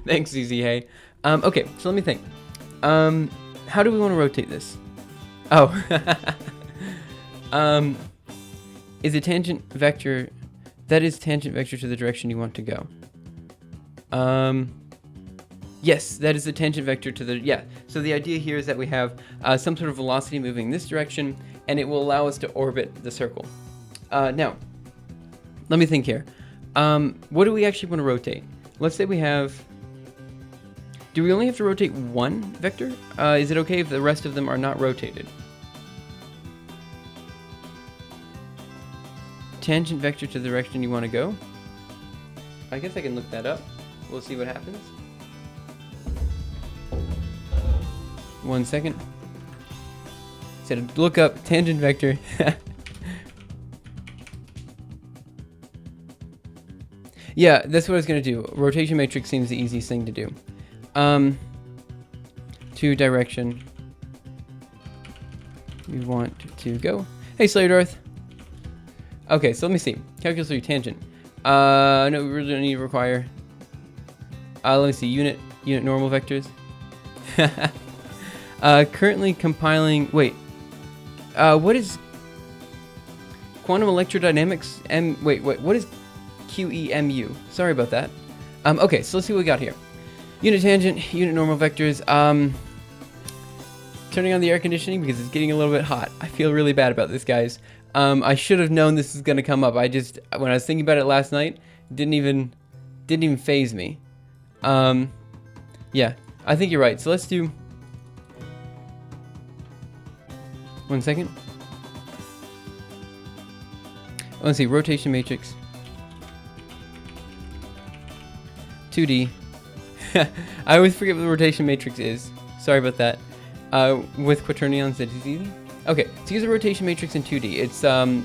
Thanks, ZZ. Hey. Okay, so let me think. How do we want to rotate this? Oh. Is a tangent vector... That is tangent vector to the direction you want to go. Yes, that is the tangent vector to the... Yeah, so the idea here is that we have some sort of velocity moving this direction, and it will allow us to orbit the circle. Now, let me think here. What do we actually want to rotate? Let's say we have... Do we only have to rotate one vector? Is it okay if the rest of them are not rotated? Tangent vector to the direction you want to go? I guess I can look that up. We'll see what happens. 1 second. Said look up tangent vector. Yeah, that's what I was going to do. Rotation matrix seems the easiest thing to do. To direction we want to go. Hey, Slayerdarth. Okay, so let me see. Calculus 3 tangent. No, we really don't need to require. Let me see. Unit normal vectors. Currently compiling. Wait. What is quantum electrodynamics? Wait. What is QEMU? Sorry about that. Okay, so let's see what we got here. Unit tangent, unit normal vectors. Turning on the air conditioning because it's getting a little bit hot. I feel really bad about this, guys. I should have known this is gonna come up. When I was thinking about it last night, didn't even phase me. Yeah, I think you're right. So let's do 1 second. Let's see, rotation matrix. 2D. I always forget what the rotation matrix is. Sorry about that. With quaternions, that is easy. Okay, so use a rotation matrix in 2D. It's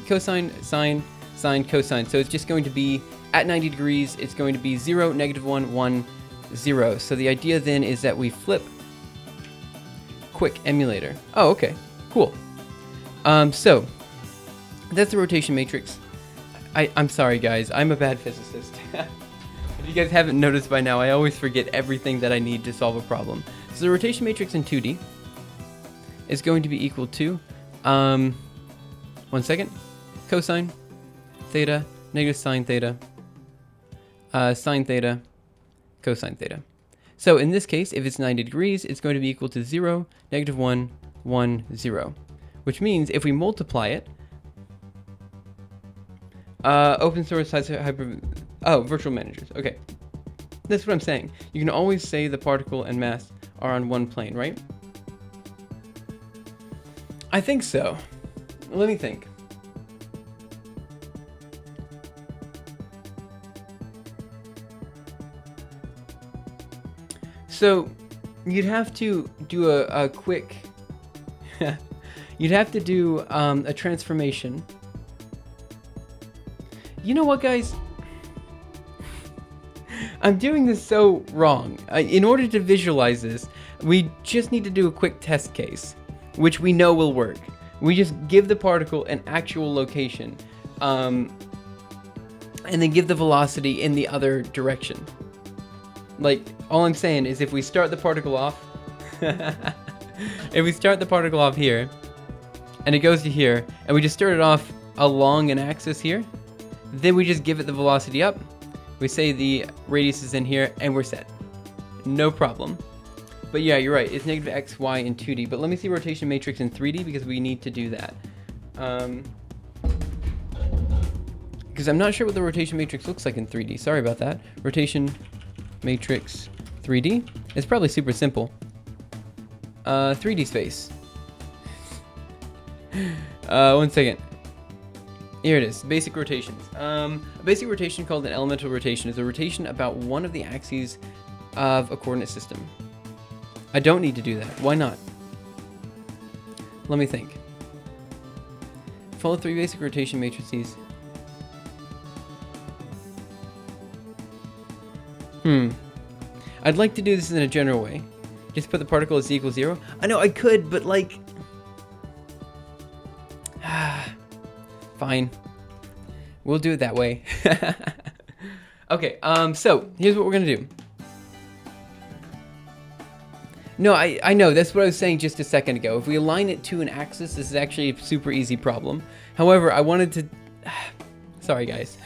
cosine, sine, sine, cosine. So it's just going to be at 90 degrees. It's going to be 0, -1, 1, 0. So the idea then is that we flip quick emulator. Oh, okay, cool. So that's the rotation matrix. I'm sorry, guys. I'm a bad physicist. If you guys haven't noticed by now, I always forget everything that I need to solve a problem. So the rotation matrix in 2D is going to be equal to, 1 second, cosine theta, negative sine theta, cosine theta. So in this case, if it's 90 degrees, it's going to be equal to 0, -1, 1, 0. Which means if we multiply it, open source has virtual managers. Okay. That's what I'm saying. You can always say the particle and mass are on one plane, right? I think so. Let me think. So, you'd have to do a quick... you'd have to do a transformation. You know what, guys? I'm doing this so wrong. In order to visualize this, we just need to do a quick test case, which we know will work. We just give the particle an actual location, and then give the velocity in the other direction. Like, all I'm saying is if we start the particle off, if we start the particle off here, and it goes to here, and we just start it off along an axis here, then we just give it the velocity up, we say the radius is in here, and we're set. No problem. But yeah, you're right, it's negative x, y in 2D, but let me see rotation matrix in 3D because we need to do that. Because I'm not sure what the rotation matrix looks like in 3D, sorry about that. Rotation matrix 3D. It's probably super simple. 3D space. 1 second. Here it is, basic rotations. A basic rotation called an elemental rotation is a rotation about one of the axes of a coordinate system. I don't need to do that. Why not? Let me think. Follow 3 basic rotation matrices. I'd like to do this in a general way. Just put the particle as z equals 0. I know I could, but like... Fine. We'll do it that way. Okay, so here's what we're gonna do. No, I know, that's what I was saying just a second ago. If we align it to an axis, this is actually a super easy problem. However, I wanted to... Sorry, guys.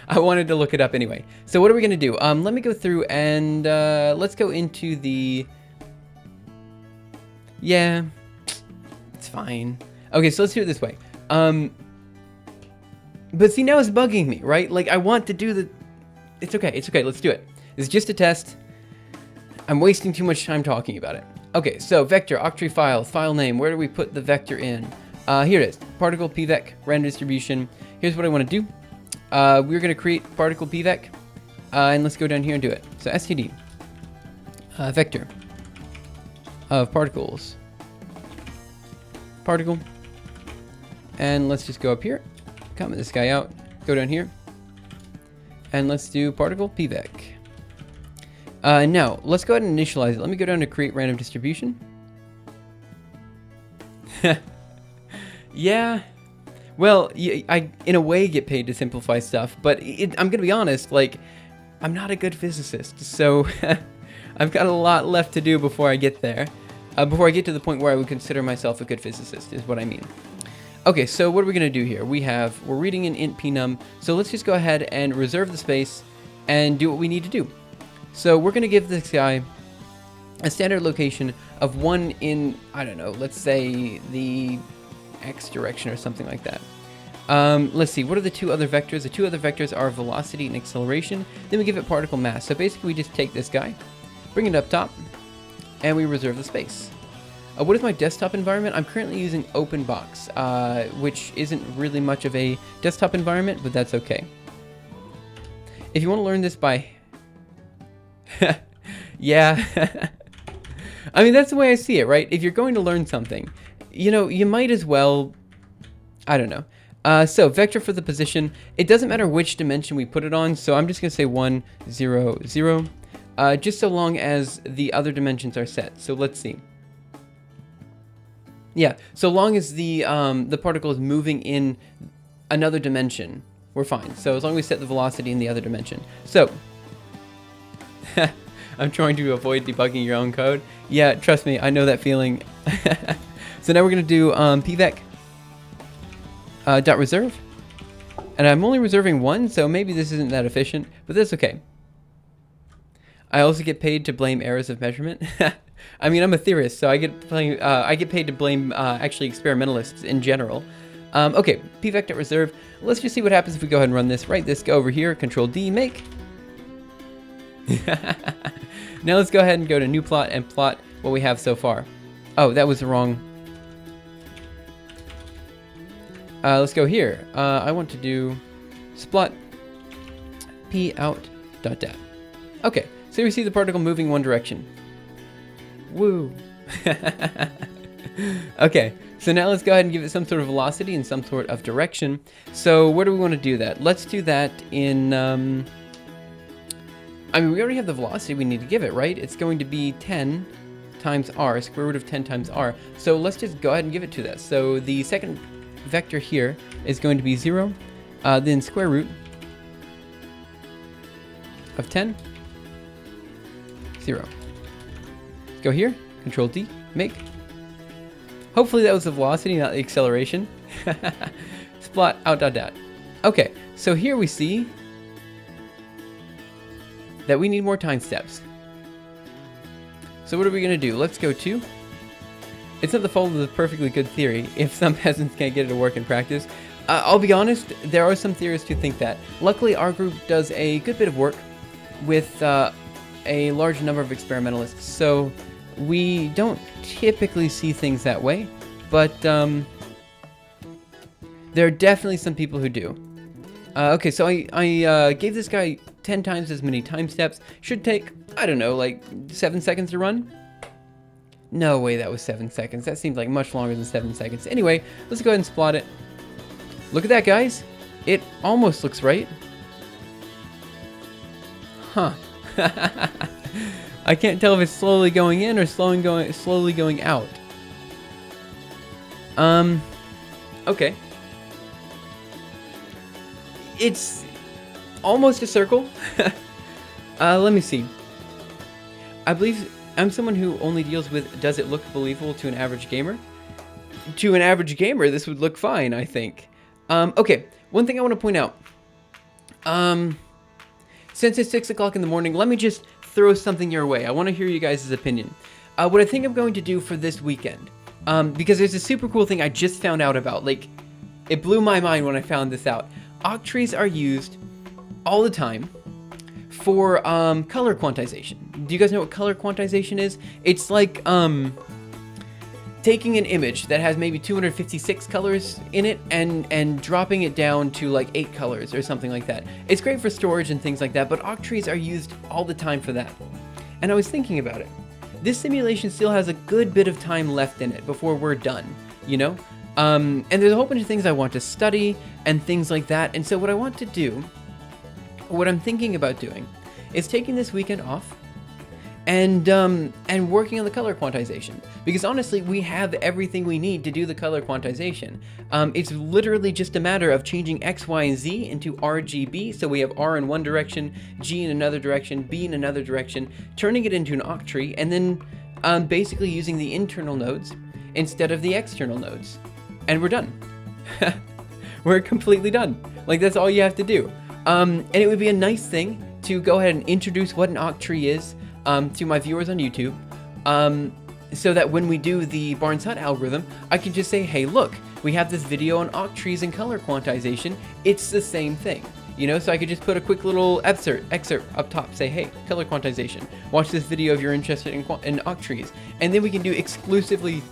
I wanted to look it up anyway. So what are we going to do? Let me go through and let's go into the... Yeah, it's fine. Okay, so let's do it this way. But see, now it's bugging me, right? Like, I want to do the... It's okay, let's do it. It's just a test. I'm wasting too much time talking about it. Okay, so vector, octree file name. Where do we put the vector in? Here it is. Particle pvec, random distribution. Here's what I want to do. We're going to create particle pvec, and let's go down here and do it. So std, vector of particles, particle, and let's just go up here, comment this guy out, go down here, and let's do particle pvec. Now, let's go ahead and initialize it. Let me go down to create random distribution. Yeah. Well, I, in a way, get paid to simplify stuff, but I'm going to be honest, like, I'm not a good physicist, so I've got a lot left to do before I get there. Before I get to the point where I would consider myself a good physicist, is what I mean. Okay, so what are we going to do here? We're reading an int pnum, so let's just go ahead and reserve the space and do what we need to do. So we're going to give this guy a standard location of 1 in, I don't know, let's say the x direction or something like that. Let's see, what are the 2 other vectors? The 2 other vectors are velocity and acceleration. Then we give it particle mass. So basically we just take this guy, bring it up top, and we reserve the space. What is my desktop environment? I'm currently using OpenBox, which isn't really much of a desktop environment, but that's okay. If you want to learn this by... Yeah. I mean, that's the way I see it, right? If you're going to learn something, you know, you might as well, I don't know. So vector for the position, it doesn't matter which dimension we put it on. So I'm just going to say 1, 0, 0, just so long as the other dimensions are set. So let's see. Yeah, so long as the particle is moving in another dimension, we're fine. So as long as we set the velocity in the other dimension. So I'm trying to avoid debugging your own code. Yeah, trust me, I know that feeling. So now we're going to do pvec dot reserve. And I'm only reserving 1, so maybe this isn't that efficient, but that's okay. I also get paid to blame errors of measurement. I mean, I'm a theorist, so I get paid to blame actually experimentalists in general. Okay, pvec dot reserve. Let's just see what happens if we go ahead and run this. Right, this go over here, Control D, make. Now let's go ahead and go to new plot and plot what we have so far. Oh, that was the wrong. Let's go here. I want to do splot p out dot dat. Okay, so we see the particle moving one direction. Woo. Okay, so now let's go ahead and give it some sort of velocity and some sort of direction. So where do we want to do that? Let's do that in, I mean, we already have the velocity we need to give it, right? It's going to be 10 times r, square root of 10 times r. So let's just go ahead and give it to that. So the second vector here is going to be 0, then square root of 10, 0. Let's go here, Control D, make. Hopefully that was the velocity, not the acceleration. Splot out dot dat. Okay, so here we see that we need more time steps. So what are we going to do? Let's go to... It's not the fault of the perfectly good theory if some peasants can't get it to work in practice. I'll be honest, there are some theorists who think that. Luckily, our group does a good bit of work with a large number of experimentalists, so we don't typically see things that way, but there are definitely some people who do. Okay, so I gave this guy 10 times as many time steps. Should take, I don't know, like 7 seconds to run? No way that was 7 seconds. That seemed like much longer than 7 seconds. Anyway, let's go ahead and splot it. Look at that, guys. It almost looks right. Huh. I can't tell if it's slowly going in or slowly going out. Okay. It's almost a circle. Let me see. I believe I'm someone who only deals with does it look believable to an average gamer? To an average gamer, this would look fine, I think. Okay, one thing I want to point out. Since it's 6 o'clock in the morning, let me just throw something your way. I want to hear you guys' opinion. What I think I'm going to do for this weekend, because there's a super cool thing I just found out about. Like, it blew my mind when I found this out. Octrees are used all the time for color quantization. Do you guys know what color quantization is? It's like taking an image that has maybe 256 colors in it and dropping it down to like 8 colors or something like that. It's great for storage and things like that, but octrees are used all the time for that. And I was thinking about it. This simulation still has a good bit of time left in it before we're done, you know? And there's a whole bunch of things I want to study and things like that. And so what I want to do, what I'm thinking about doing, is taking this weekend off and working on the color quantization, because honestly we have everything we need to do the color quantization. It's literally just a matter of changing X, Y, and Z into RGB, so we have R in one direction, G in another direction, B in another direction, turning it into an octree, and then basically using the internal nodes instead of the external nodes, and we're done. We're completely done. Like, that's all you have to do. And it would be a nice thing to go ahead and introduce what an octree is to my viewers on YouTube, so that when we do the Barnes Hut algorithm, I can just say, hey, look, we have this video on octrees and color quantization. It's the same thing, you know? So I could just put a quick little excerpt up top, say, hey, color quantization. Watch this video if you're interested in octrees, and then we can do exclusively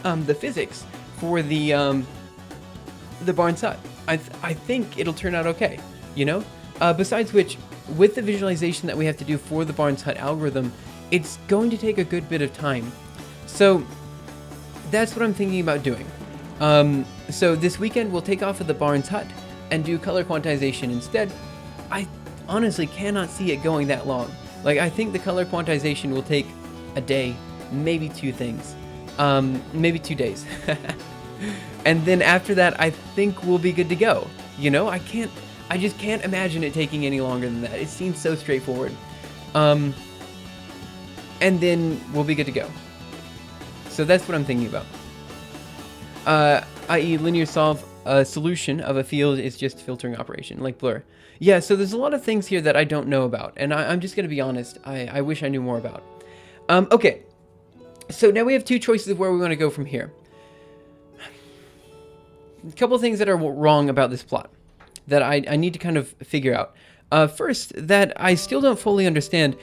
the physics for the Barnes Hut. I think it'll turn out okay, you know? Besides which, with the visualization that we have to do for the Barnes Hut algorithm, it's going to take a good bit of time. So that's what I'm thinking about doing. So this weekend we'll take off of the Barnes Hut and do color quantization instead. I honestly cannot see it going that long. Like, I think the color quantization will take a day, maybe 2 things, maybe 2 days. And then after that, I think we'll be good to go. You know, I just can't imagine it taking any longer than that. It seems so straightforward. And then we'll be good to go. So that's what I'm thinking about. I.e. linear solve a solution of a field is just filtering operation, like Blur. Yeah, so there's a lot of things here that I don't know about, and I'm just going to be honest, I wish I knew more about. Okay, so now we have 2 choices of where we want to go from here. A couple of things that are wrong about this plot that I need to kind of figure out. First, that I still don't fully understand.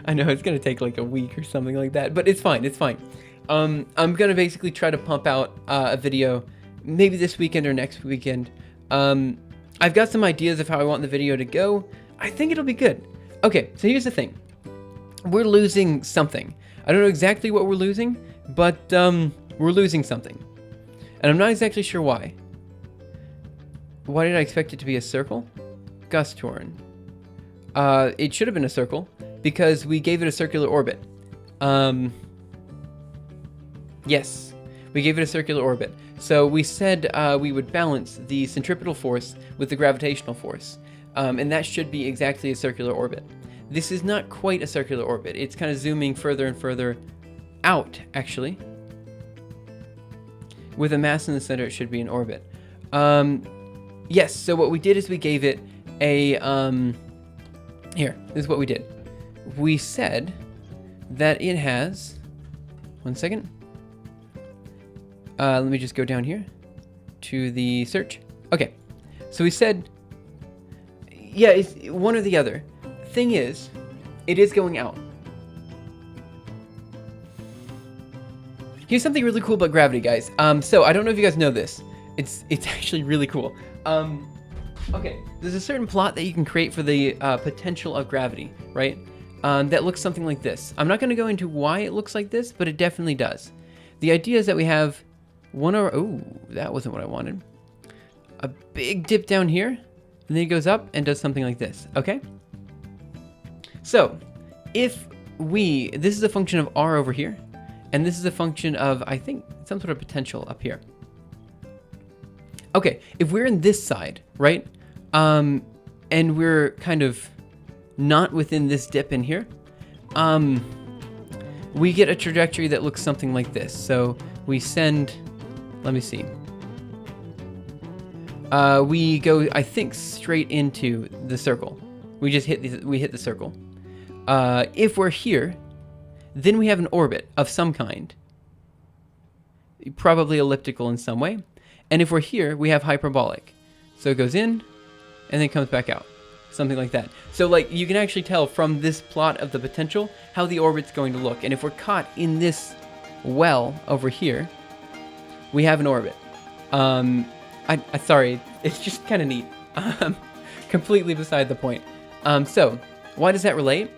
I know it's going to take like a week or something like that, but it's fine, it's fine. I'm gonna basically try to pump out a video maybe this weekend or next weekend. I've got some ideas of how I want the video to go. I think it'll be good. Okay, so here's the thing. We're losing something. I don't know exactly what we're losing, but we're losing something. And I'm not exactly sure why. Why did I expect it to be a circle? Gustorn. It should have been a circle because we gave it a circular orbit. Yes, we gave it a circular orbit. So we said we would balance the centripetal force with the gravitational force. And that should be exactly a circular orbit. This is not quite a circular orbit. It's kind of zooming further and further out, actually. With a mass in the center, it should be an orbit. Yes, so what we did is we gave it a... Here, this is what we did. We said that it has... One second. Let me just go down here to the search. Okay, so we said... Yeah, it's one or the other. Thing is, it is going out. Here's something really cool about gravity, guys. So I don't know if you guys know this. It's actually really cool. Okay, there's a certain plot that you can create for the potential of gravity, right? That looks something like this. I'm not going to go into why it looks like this, but it definitely does. The idea is that we have one or... Oh, that wasn't what I wanted. A big dip down here, and then it goes up and does something like this, okay? So, if we... This is a function of r over here, and this is a function of, I think, some sort of potential up here. Okay, if we're in this side, right, and we're kind of not within this dip in here, we get a trajectory that looks something like this. So we send, let me see, we go, I think, straight into the circle. We just hit the circle. If we're here, then we have an orbit of some kind, probably elliptical in some way. And if we're here, we have hyperbolic. So it goes in, and then comes back out. Something like that. So like, you can actually tell from this plot of the potential how the orbit's going to look. And if we're caught in this well over here, we have an orbit. Sorry, it's just kind of neat. Completely beside the point. So, why does that relate?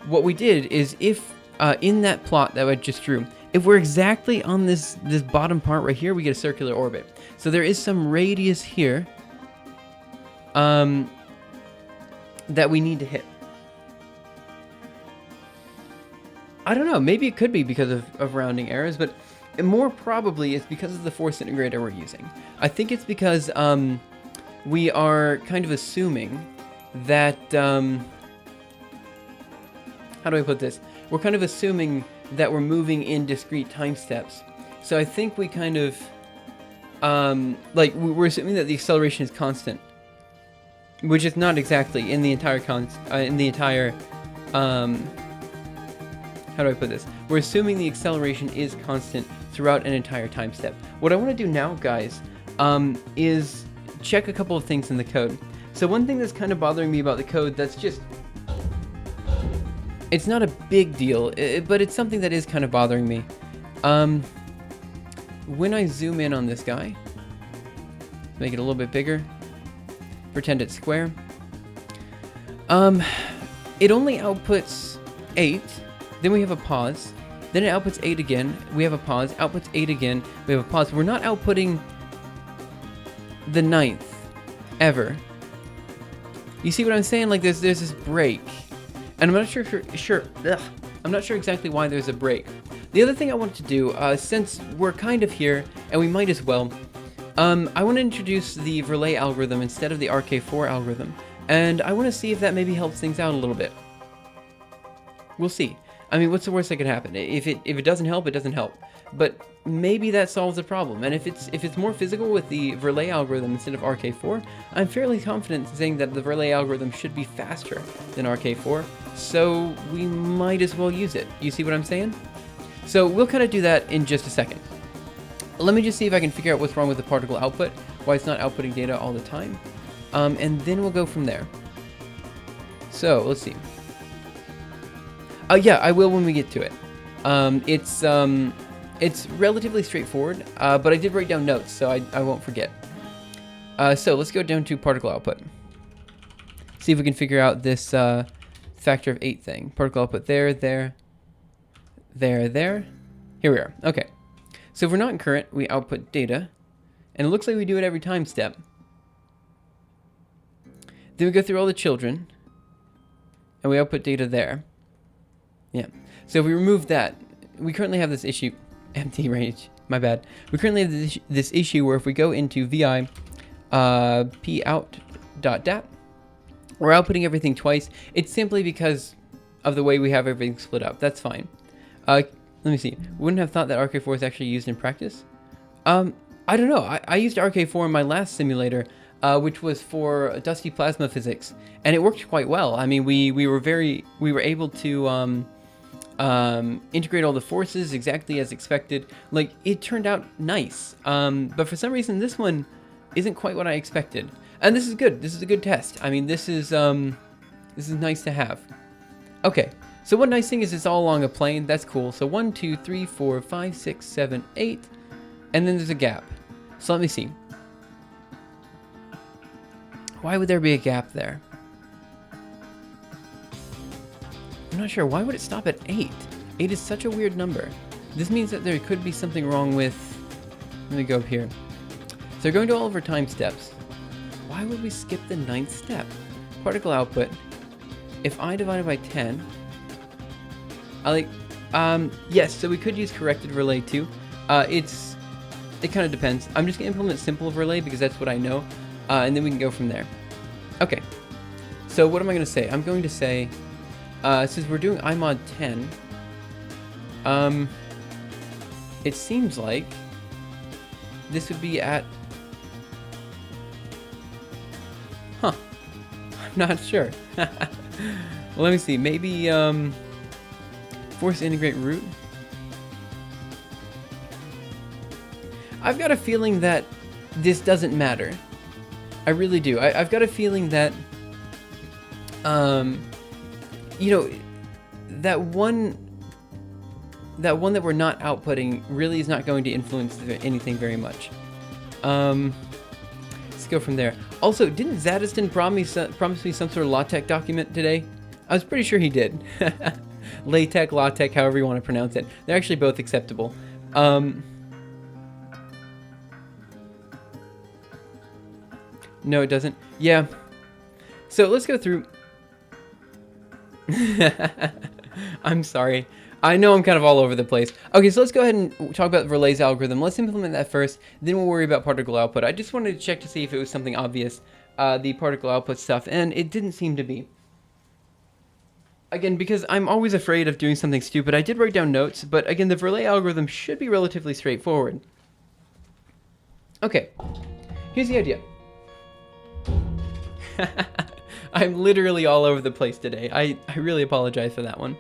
What we did is if, in that plot that I just drew, if we're exactly on this bottom part right here, we get a circular orbit. So there is some radius here that we need to hit. I don't know, maybe it could be because of rounding errors, but more probably it's because of the force integrator we're using. I think it's because we are kind of assuming that... how do I put this? We're kind of assuming that we're moving in discrete time steps. So I think we kind of, like, we're assuming that the acceleration is constant, which is not exactly in the entire, how do I put this? We're assuming the acceleration is constant throughout an entire time step. What I want to do now, guys, is check a couple of things in the code. So one thing that's kind of bothering me about the code that's just... It's not a big deal, but it's something that is kind of bothering me. When I zoom in on this guy, make it a little bit bigger, pretend it's square, it only outputs 8, then we have a pause, then it outputs 8 again, we have a pause, outputs 8 again, we have a pause. We're not outputting the 9th, ever. You see what I'm saying? Like there's this break. And I'm not I'm not sure exactly why there's a break. The other thing I wanted to do, since we're kind of here, and we might as well, I want to introduce the Verlet algorithm instead of the RK4 algorithm, and I want to see if that maybe helps things out a little bit. We'll see. I mean, what's the worst that could happen? If it doesn't help, it doesn't help. But maybe that solves the problem. And if it's more physical with the Verlet algorithm instead of RK4, I'm fairly confident in saying that the Verlet algorithm should be faster than RK4. So we might as well use it. You see what I'm saying? So we'll kind of do that in just a second. Let me just see if I can figure out what's wrong with the particle output, why it's not outputting data all the time, and then we'll go from there. So let's see. Yeah, I will when we get to it. It's relatively straightforward, but I did write down notes, so I won't forget. So let's go down to particle output. See if we can figure out this factor of 8 thing. Particle output there, there, there, there. Here we are. Okay. So if we're not in current, we output data. And it looks like we do it every time step. Then we go through all the children. And we output data there. Yeah. So if we remove that, we currently have this issue. Empty range. My bad. We currently have this issue where if we go into vi pout.dat, we're outputting everything twice. It's simply because of the way we have everything split up. That's fine. Let me see. Wouldn't have thought that RK4 is actually used in practice. I don't know. I used RK4 in my last simulator, which was for dusty plasma physics, and it worked quite well. I mean, we were able to integrate all the forces exactly as expected. Like, it turned out nice. But for some reason, this one isn't quite what I expected. And this is good. This is a good test. I mean, this is nice to have. Okay. So one nice thing is it's all along a plane. That's cool. So 1, 2, 3, 4, 5, 6, 7, 8. And then there's a gap. So let me see. Why would there be a gap there? I'm not sure. Why would it stop at 8? 8 is such a weird number. This means that there could be something wrong with... Let me go up here. So going to all of our time steps. Why would we skip the 9th step? Particle output. If I divided by 10... yes, so we could use corrected relay too. It kind of depends. I'm just going to implement simple relay because that's what I know. And then we can go from there. Okay. So what am I going to say? I'm going to say... since we're doing iMod 10, it seems like this would be at... Huh. I'm not sure. Well, let me see. Maybe, force integrate root? I've got a feeling that this doesn't matter. I really do. I've got a feeling that, you know, that one that we're not outputting really is not going to influence anything very much. Let's go from there. Also, didn't Zadiston promise me some sort of LaTeX document today? I was pretty sure he did. LaTeX, LaTeX, however you want to pronounce it. They're actually both acceptable. No, it doesn't. Yeah. So let's go through... I'm sorry. I know I'm kind of all over the place. Okay, so let's go ahead and talk about the relays algorithm. Let's implement that first, then we'll worry about particle output. I just wanted to check to see if it was something obvious, the particle output stuff, and it didn't seem to be. Again, because I'm always afraid of doing something stupid, I did write down notes, but again, the relay algorithm should be relatively straightforward. Okay, here's the idea. I'm literally all over the place today. I really apologize for that one.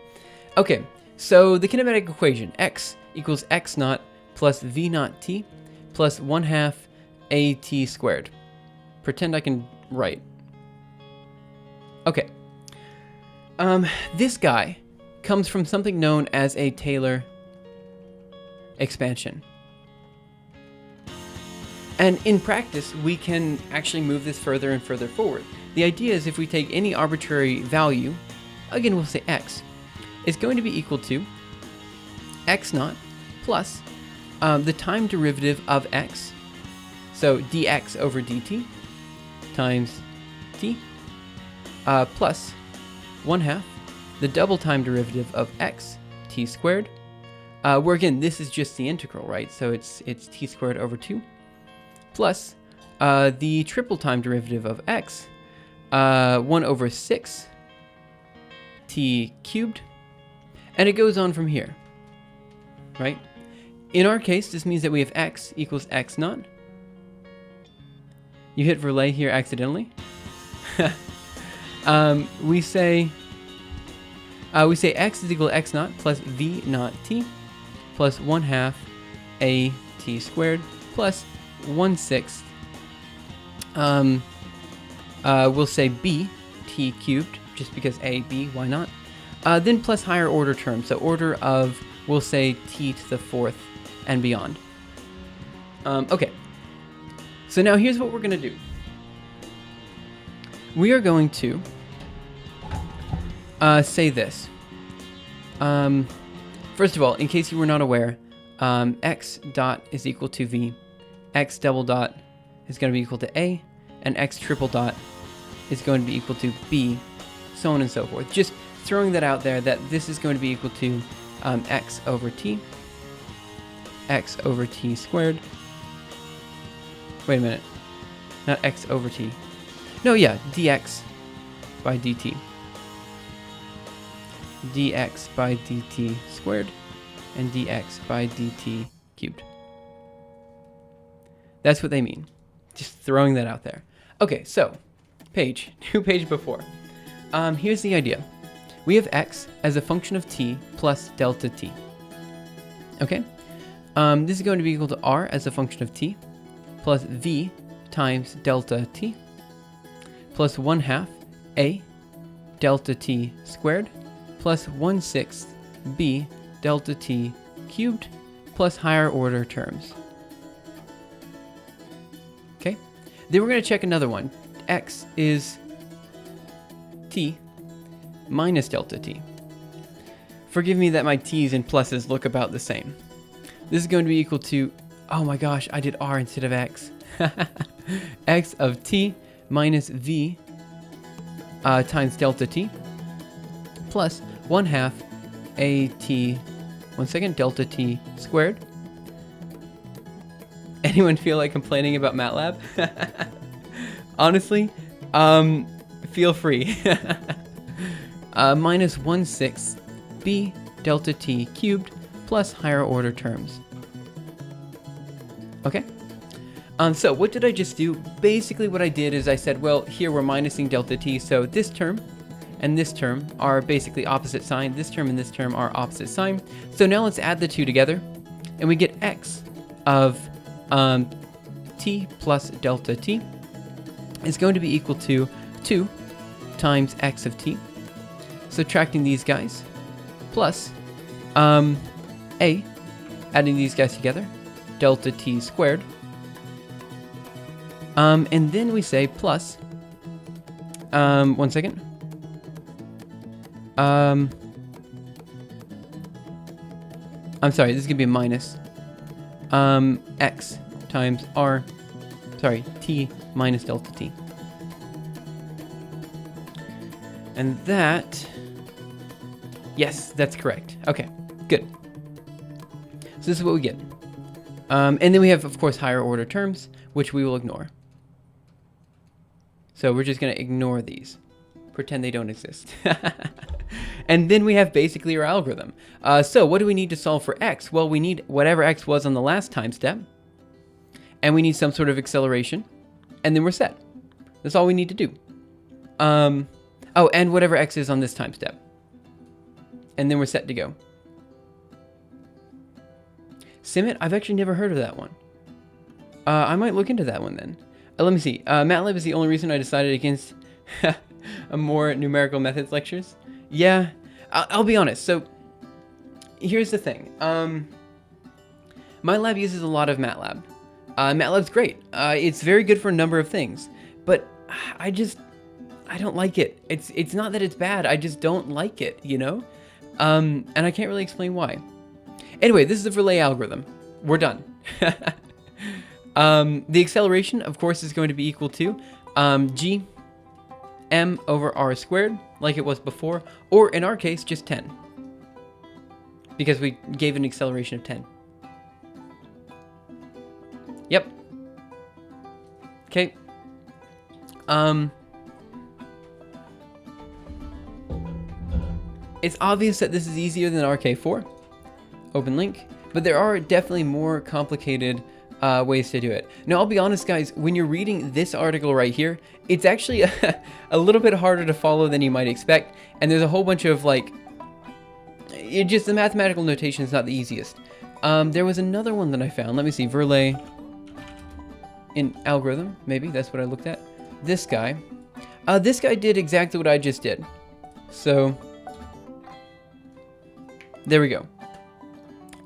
Okay, so the kinematic equation, x equals x naught plus v naught t plus 1/2 at squared. Pretend I can write. Okay. This guy comes from something known as a Taylor expansion. And in practice, we can actually move this further and further forward. The idea is if we take any arbitrary value, again, we'll say x, is going to be equal to x naught plus the time derivative of x, so dx over dt times t, plus 1/2 the double time derivative of x, t squared, where again, this is just the integral, right? So it's t squared over 2, plus the triple time derivative of x, 1/6 t cubed, and it goes on from here, right? In our case, this means that we have x equals x naught. You hit relay here accidentally. We say x is equal to x naught plus v naught t plus 1/2 a t squared plus 1/6. We'll say b t cubed just because a b, why not? Then plus higher order terms, so order of, we'll say t to the 4th and beyond. Okay, so now here's what we're going to do. We are going to say this. First of all, in case you were not aware, x dot is equal to v, x double dot is going to be equal to a, and x triple dot is going to be equal to b, so on and so forth. Just throwing that out there, that this is going to be equal to x over t squared. Wait a minute, not x over t. No, yeah, dx by dt. Dx by dt squared and dx by dt cubed. That's what they mean. Just throwing that out there. Okay, so new page before. Here's the idea. We have x as a function of t plus delta t. Okay? This is going to be equal to r as a function of t plus v times delta t plus 1/2 a delta t squared plus 1/6 b delta t cubed plus higher order terms. Okay? Then we're going to check another one. X is t minus delta t. Forgive me that my t's and pluses look about the same. This is going to be equal to, oh my gosh, I did r instead of x. X of t minus v times delta t plus 1/2 a t, delta t squared. Anyone feel like complaining about MATLAB? Honestly, feel free. Minus 1/6 b delta t cubed plus higher order terms. Okay? So what did I just do? Basically what I did is I said, well, here we're minusing delta t, so this term and this term are basically opposite sign. This term and this term are opposite sign. So now let's add the two together, and we get x of t plus delta t is going to be equal to 2 times x of t. Subtracting these guys, plus a, adding these guys together, delta t squared. And then we say plus, one second. I'm sorry, this is gonna be a minus. X times r, t minus delta t. And that, yes, that's correct. Okay, good. So this is what we get. And then we have, of course, higher order terms, which we will ignore. So we're just going to ignore these. Pretend they don't exist. And then we have basically our algorithm. So what do we need to solve for x? Well, we need whatever x was on the last time step. And we need some sort of acceleration. And then we're set. That's all we need to do. Oh, and whatever x is on this time step. And then we're set to go. Simit? I've actually never heard of that one. I might look into that one then. Let me see. MATLAB is the only reason I decided against a more numerical methods lectures. Yeah, I'll be honest. So here's the thing. My lab uses a lot of MATLAB. MATLAB's great. It's very good for a number of things, but I don't like it. It's not that it's bad. I just don't like it, you know? And I can't really explain why. Anyway, this is the Verlet algorithm. We're done. The acceleration, of course, is going to be equal to g m over r squared, like it was before, or in our case, just 10, because we gave an acceleration of 10. Yep. Okay. It's obvious that this is easier than RK4, open link, but there are definitely more complicated ways to do it. Now, I'll be honest, guys, when you're reading this article right here, it's actually a little bit harder to follow than you might expect, and there's a whole bunch of, like, the mathematical notation is not the easiest. There was another one that I found. Let me see, Verlet in algorithm, maybe, that's what I looked at. This guy did exactly what I just did. So, there we go.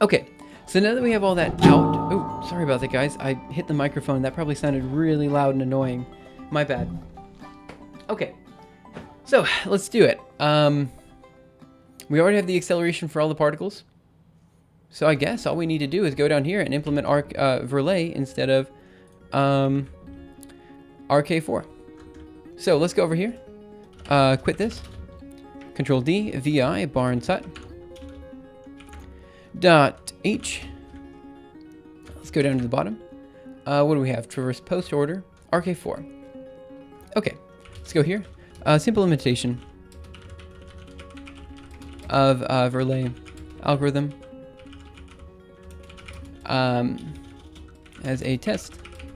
Okay, So now that we have all that out... Oh, sorry about that, guys. I hit the microphone. That probably sounded really loud and annoying. My bad. Okay. So, let's do it. We already have the acceleration for all the particles. So I guess all we need to do is go down here and implement Verlet instead of RK4. So let's go over here. Quit this. Control D, VI, bar and sut. Dot H. Let's go down to the bottom. What do we have? Traverse post order, RK4. Okay, let's go here. Simple implementation of Verlet algorithm as a test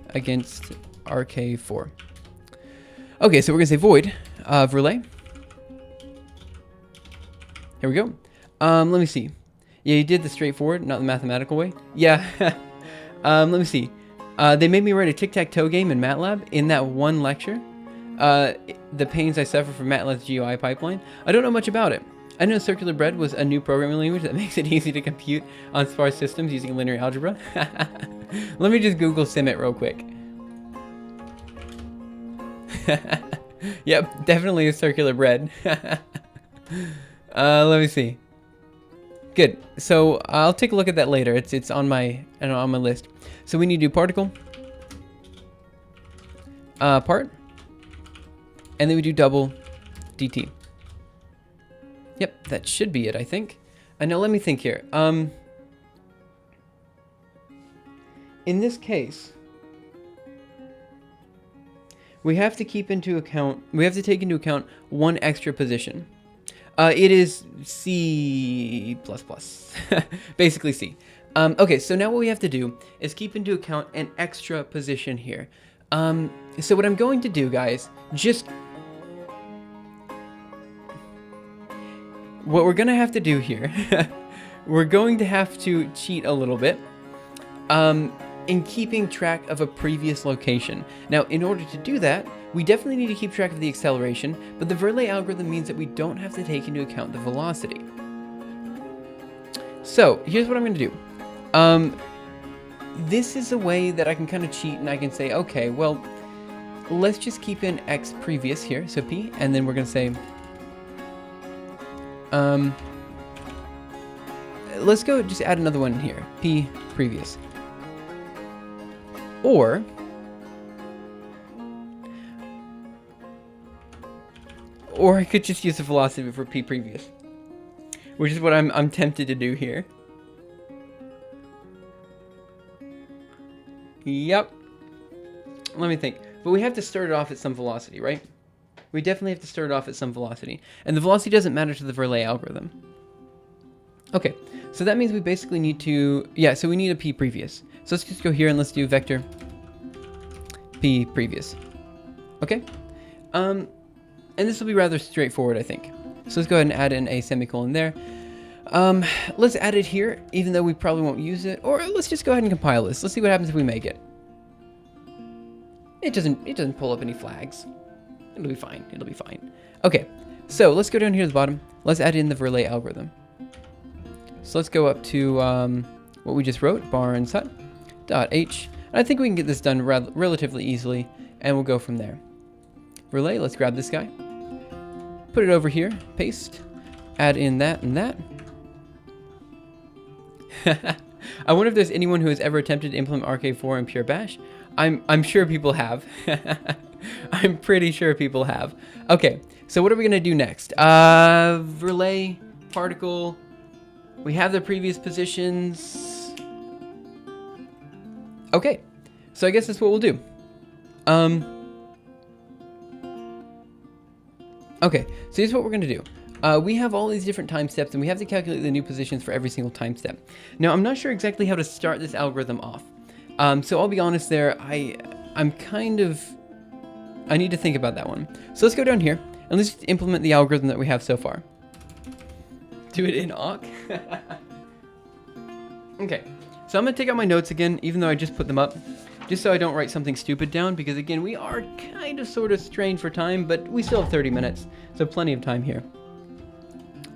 against RK4. Okay, so we're gonna say void Verlet. Here we go. Let me see. Yeah, you did the straightforward, not the mathematical way. Yeah. Let me see. They made me write a tic-tac-toe game in MATLAB in that one lecture. The pains I suffer from MATLAB's GUI pipeline. I don't know much about it. I know circular bread was a new programming language that makes it easy to compute on sparse systems using linear algebra. Let me just Google Simit real quick. Yep, definitely a circular bread. Let me see. Good. So I'll take a look at that later. It's on my list. So we need to do particle, part, and then we do double dt. Yep, that should be it, I think. Now let me think here. In this case, we have to take into account one extra position. It is C++, basically C. Okay, so now what we have to do is keep into account an extra position here. So what I'm going to do, guys, what we're gonna have to do here, we're going to have to cheat a little bit in keeping track of a previous location. Now, in order to do that, we definitely need to keep track of the acceleration, but the Verlet algorithm means that we don't have to take into account the velocity. So, here's what I'm going to do. This is a way that I can kind of cheat, and I can say, okay, well, let's just keep in x previous here, so p, and then we're going to say, let's go just add another one here, p previous. Or I could just use the velocity for p previous, which is what I'm tempted to do here. Yep. Let me think. But we have to start it off at some velocity, right? We definitely have to start it off at some velocity. And the velocity doesn't matter to the Verlet algorithm. Okay, so that means we basically need to... Yeah, so we need a p previous. So let's just go here and let's do vector p previous. Okay? And this will be rather straightforward, I think. So let's go ahead and add in a semicolon there. Let's add it here, even though we probably won't use it. Or let's just go ahead and compile this. Let's see what happens if we make it. It doesn't pull up any flags. It'll be fine. It'll be fine. Okay, so let's go down here to the bottom. Let's add in the Verlet algorithm. So let's go up to what we just wrote, bar and sut, dot h. And I think we can get this done relatively easily, and we'll go from there. Verlet, let's grab this guy. Put it over here, paste, add in that and that. I wonder if there's anyone who has ever attempted to implement RK4 in pure bash. I'm sure people have. I'm pretty sure people have. Okay, so what are we gonna do next? Verlet, particle. We have the previous positions. Okay, so I guess that's what we'll do. Okay, so here's what we're gonna do. We have all these different time steps, and we have to calculate the new positions for every single time step. Now, I'm not sure exactly how to start this algorithm off. So I'll be honest there, I need to think about that one. So let's go down here, and let's just implement the algorithm that we have so far. Do it in awk. Okay, so I'm gonna take out my notes again, even though I just put them up, just so I don't write something stupid down, because again, we are kind of sort of strained for time, but we still have 30 minutes, so plenty of time here.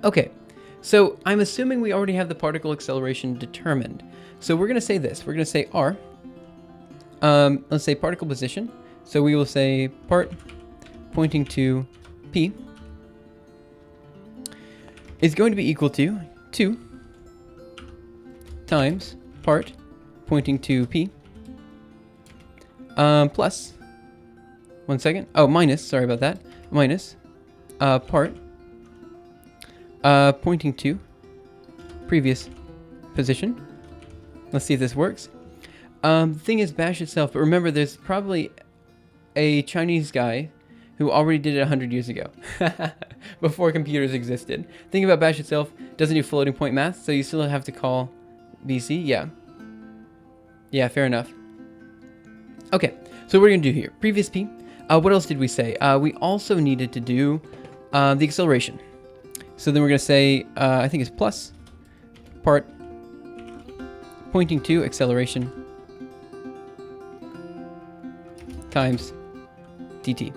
Okay, So I'm assuming we already have the particle acceleration determined. So we're going to say this. We're going to say r. Let's say particle position. So we will say part pointing to p is going to be equal to 2 times part pointing to p plus, one second, minus, sorry about that, minus part pointing to previous position. Let's see if this works. The thing is bash itself, but remember there's probably a Chinese guy who already did it 100 years ago, before computers existed. Think about bash itself, doesn't do floating point math, so you still have to call BC, yeah. Yeah, fair enough. Okay, so what are we gonna do here? Previous P, what else did we say? We also needed to do the acceleration. So then we're gonna say, I think it's plus part pointing to acceleration times dt.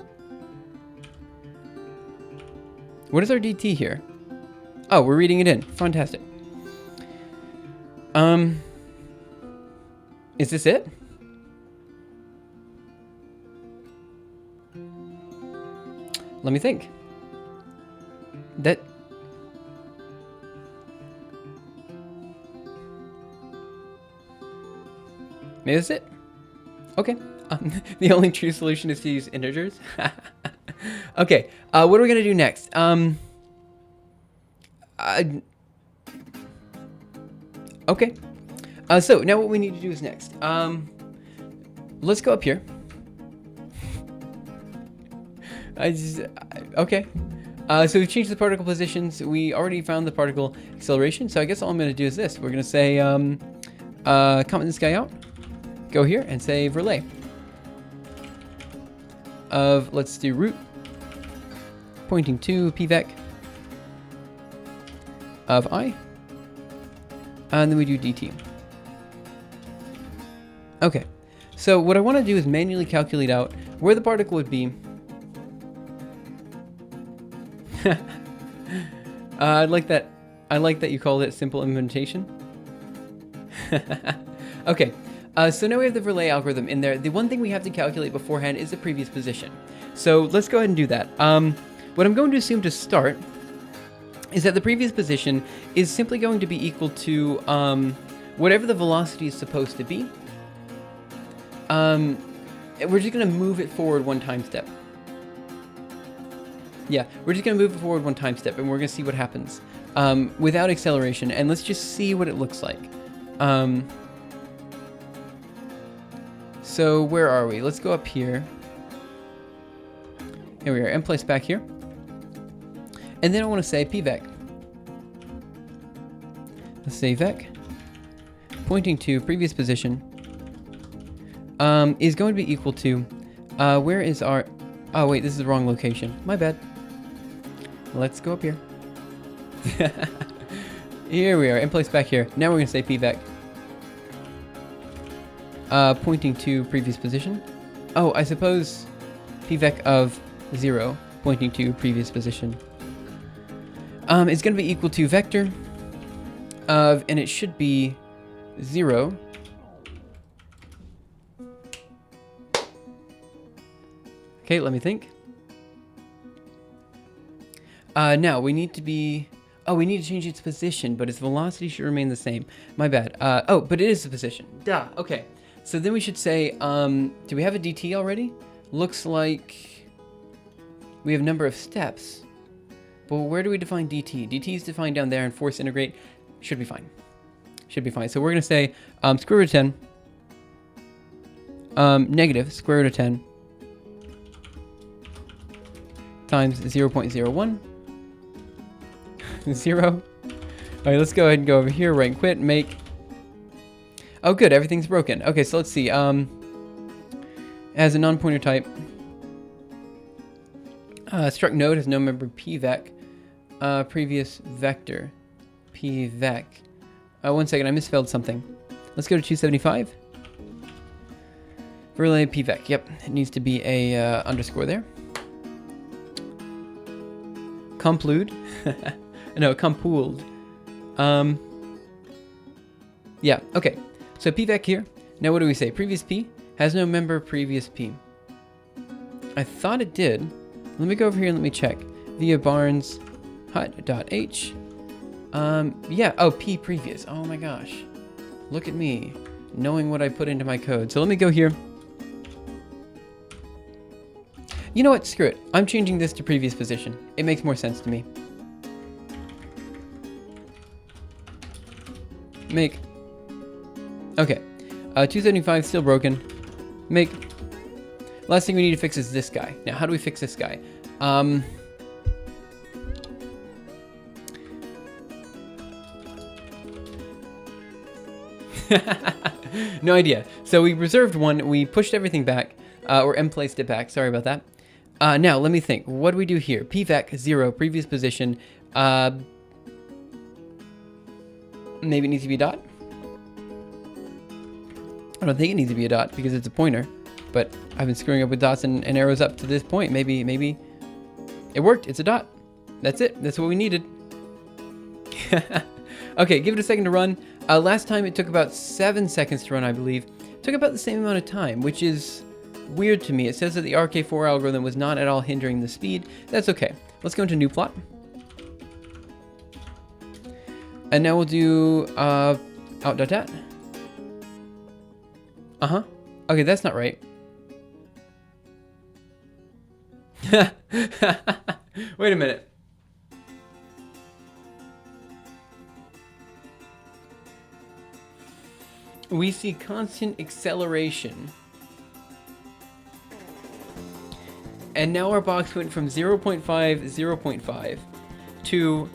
What is our dt here? Oh, we're reading it in. Fantastic. Is this it? Let me think. That... Maybe that's it? Okay. The only true solution is to use integers. Okay, what are we going to do next? Okay. So now what we need to do is next. Let's go up here. Okay. So we've changed the particle positions. We already found the particle acceleration. So I guess all I'm going to do is this. We're going to say, comment this guy out. Go here and say relay. Let's do root pointing to pvec of I. And then we do dt. Okay. So what I want to do is manually calculate out where the particle would be. I like that you called it simple implementation. Okay, so now we have the relay algorithm in there. The one thing we have to calculate beforehand is the previous position. So let's go ahead and do that. What I'm going to assume to start is that the previous position is simply going to be equal to whatever the velocity is supposed to be. We're just going to move it forward one time step. Yeah, we're just going to move it forward one time step, and we're going to see what happens without acceleration, and let's just see what it looks like. So where are we? Let's go up here. Here we are, and place back here. And then I want to say pvec. Let's say vec, pointing to previous position, is going to be equal to, where is our, oh wait, this is the wrong location. My bad. Let's go up here. Here we are, in place back here. Now we're going to say pvec. Pointing to previous position. Oh, I suppose pvec of 0, pointing to previous position. It's going to be equal to vector of, and it should be 0. Okay, let me think. Now we need to be, we need to change its position, but its velocity should remain the same. My bad. But it is the position. Duh. Okay. So then we should say, do we have a dt already? Looks like we have number of steps. But where do we define dt? dt is defined down there, and force integrate should be fine. Should be fine. So we're going to say square root of 10 negative square root of 10 times 0.01. 0. All right, let's go ahead and go over here, right, and quit, make. Oh, good, everything's broken. Okay, so let's see. As a non-pointer type, struct node has no member pvec. Previous vector, pvec. One second, I misspelled something. Let's go to 275. Relay pvec. Yep, it needs to be a underscore there. Complude. No, compooled. Yeah, okay. So pvec here. Now what do we say? Previous P has no member previous P. I thought it did. Let me go over here and let me check. Via Barnes hut.h. Yeah, oh, P previous. Oh my gosh. Look at me, knowing what I put into my code. So let me go here. You know what? Screw it. I'm changing this to previous position. It makes more sense to me. Make. Okay. 275 still broken. Make. Last thing we need to fix is this guy. Now, how do we fix this guy? No idea. So we reserved one. We pushed everything back, or M-placed it back. Sorry about that. Now, let me think. What do we do here? PVEC 0, previous position. Maybe it needs to be a dot? I don't think it needs to be a dot because it's a pointer. But I've been screwing up with dots and arrows up to this point. Maybe it worked. It's a dot. That's it. That's what we needed. Okay, give it a second to run. Last time it took about 7 seconds to run, I believe. It took about the same amount of time, which is weird to me. It says that the RK4 algorithm was not at all hindering the speed. That's okay. Let's go into new plot. And now we'll do out.dat. Uh-huh. Okay, that's not right. Wait a minute. We see constant acceleration. And now our box went from 0.5, 0.5 to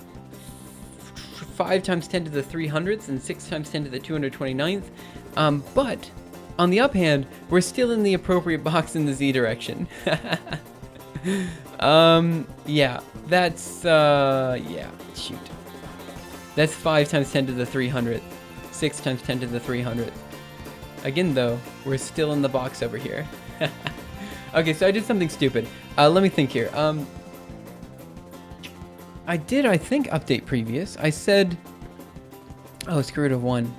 5 times 10 to the 300th and 6 times 10 to the 229th. But on the uphand, we're still in the appropriate box in the Z direction. Yeah, that's, yeah, shoot. That's 5 times 10 to the 300th, 6 times 10 to the 300th. Again, though, we're still in the box over here. Okay, so I did something stupid. Let me think here. I think, update previous. I said, oh, square root of 1.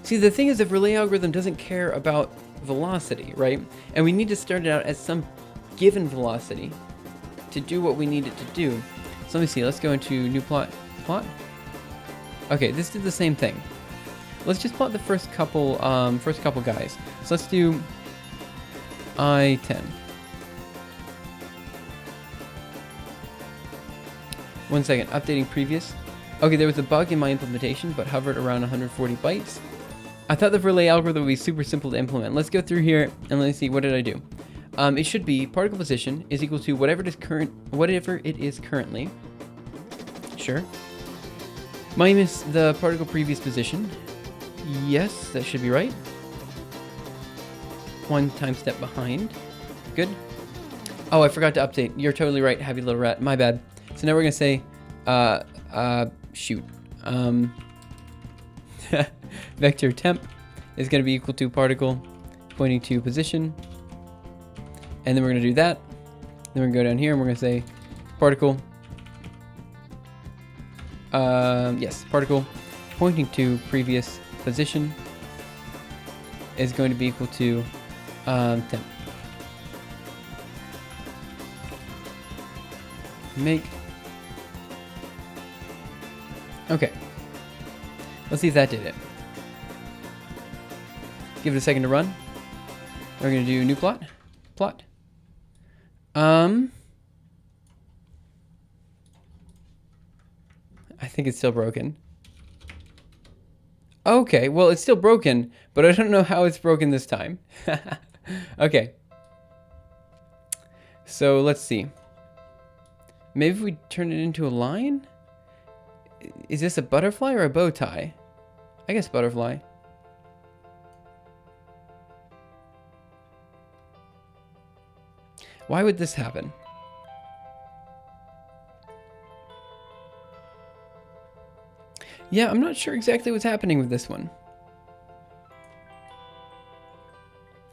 See, the thing is, the relay algorithm doesn't care about velocity, right? And we need to start it out at some given velocity to do what we need it to do. So let me see. Let's go into new plot. Plot? Okay, this did the same thing. Let's just plot the first couple guys. So let's do I-10. 1 second. Updating previous. Okay, there was a bug in my implementation, but hovered around 140 bytes. I thought the relay algorithm would be super simple to implement. Let's go through here and let's see, what did I do? It should be particle position is equal to whatever it is currently. Sure. Minus the particle previous position. Yes, that should be right. 1 time step behind. Good. Oh, I forgot to update. You're totally right, Happy Little Rat. My bad. So now we're gonna say, shoot. Vector temp is going to be equal to particle pointing to position. And then we're going to do that. Then we're going to go down here and we're going to say particle. Yes, particle pointing to previous position is going to be equal to temp. Make. Okay. Let's see if that did it. Give it a second to run. We're going to do new plot. Plot. I think it's still broken. Okay, well, it's still broken, but I don't know how it's broken this time. Okay. So let's see. Maybe if we turn it into a line? Is this a butterfly or a bow tie? I guess butterfly. Why would this happen? Yeah, I'm not sure exactly what's happening with this one.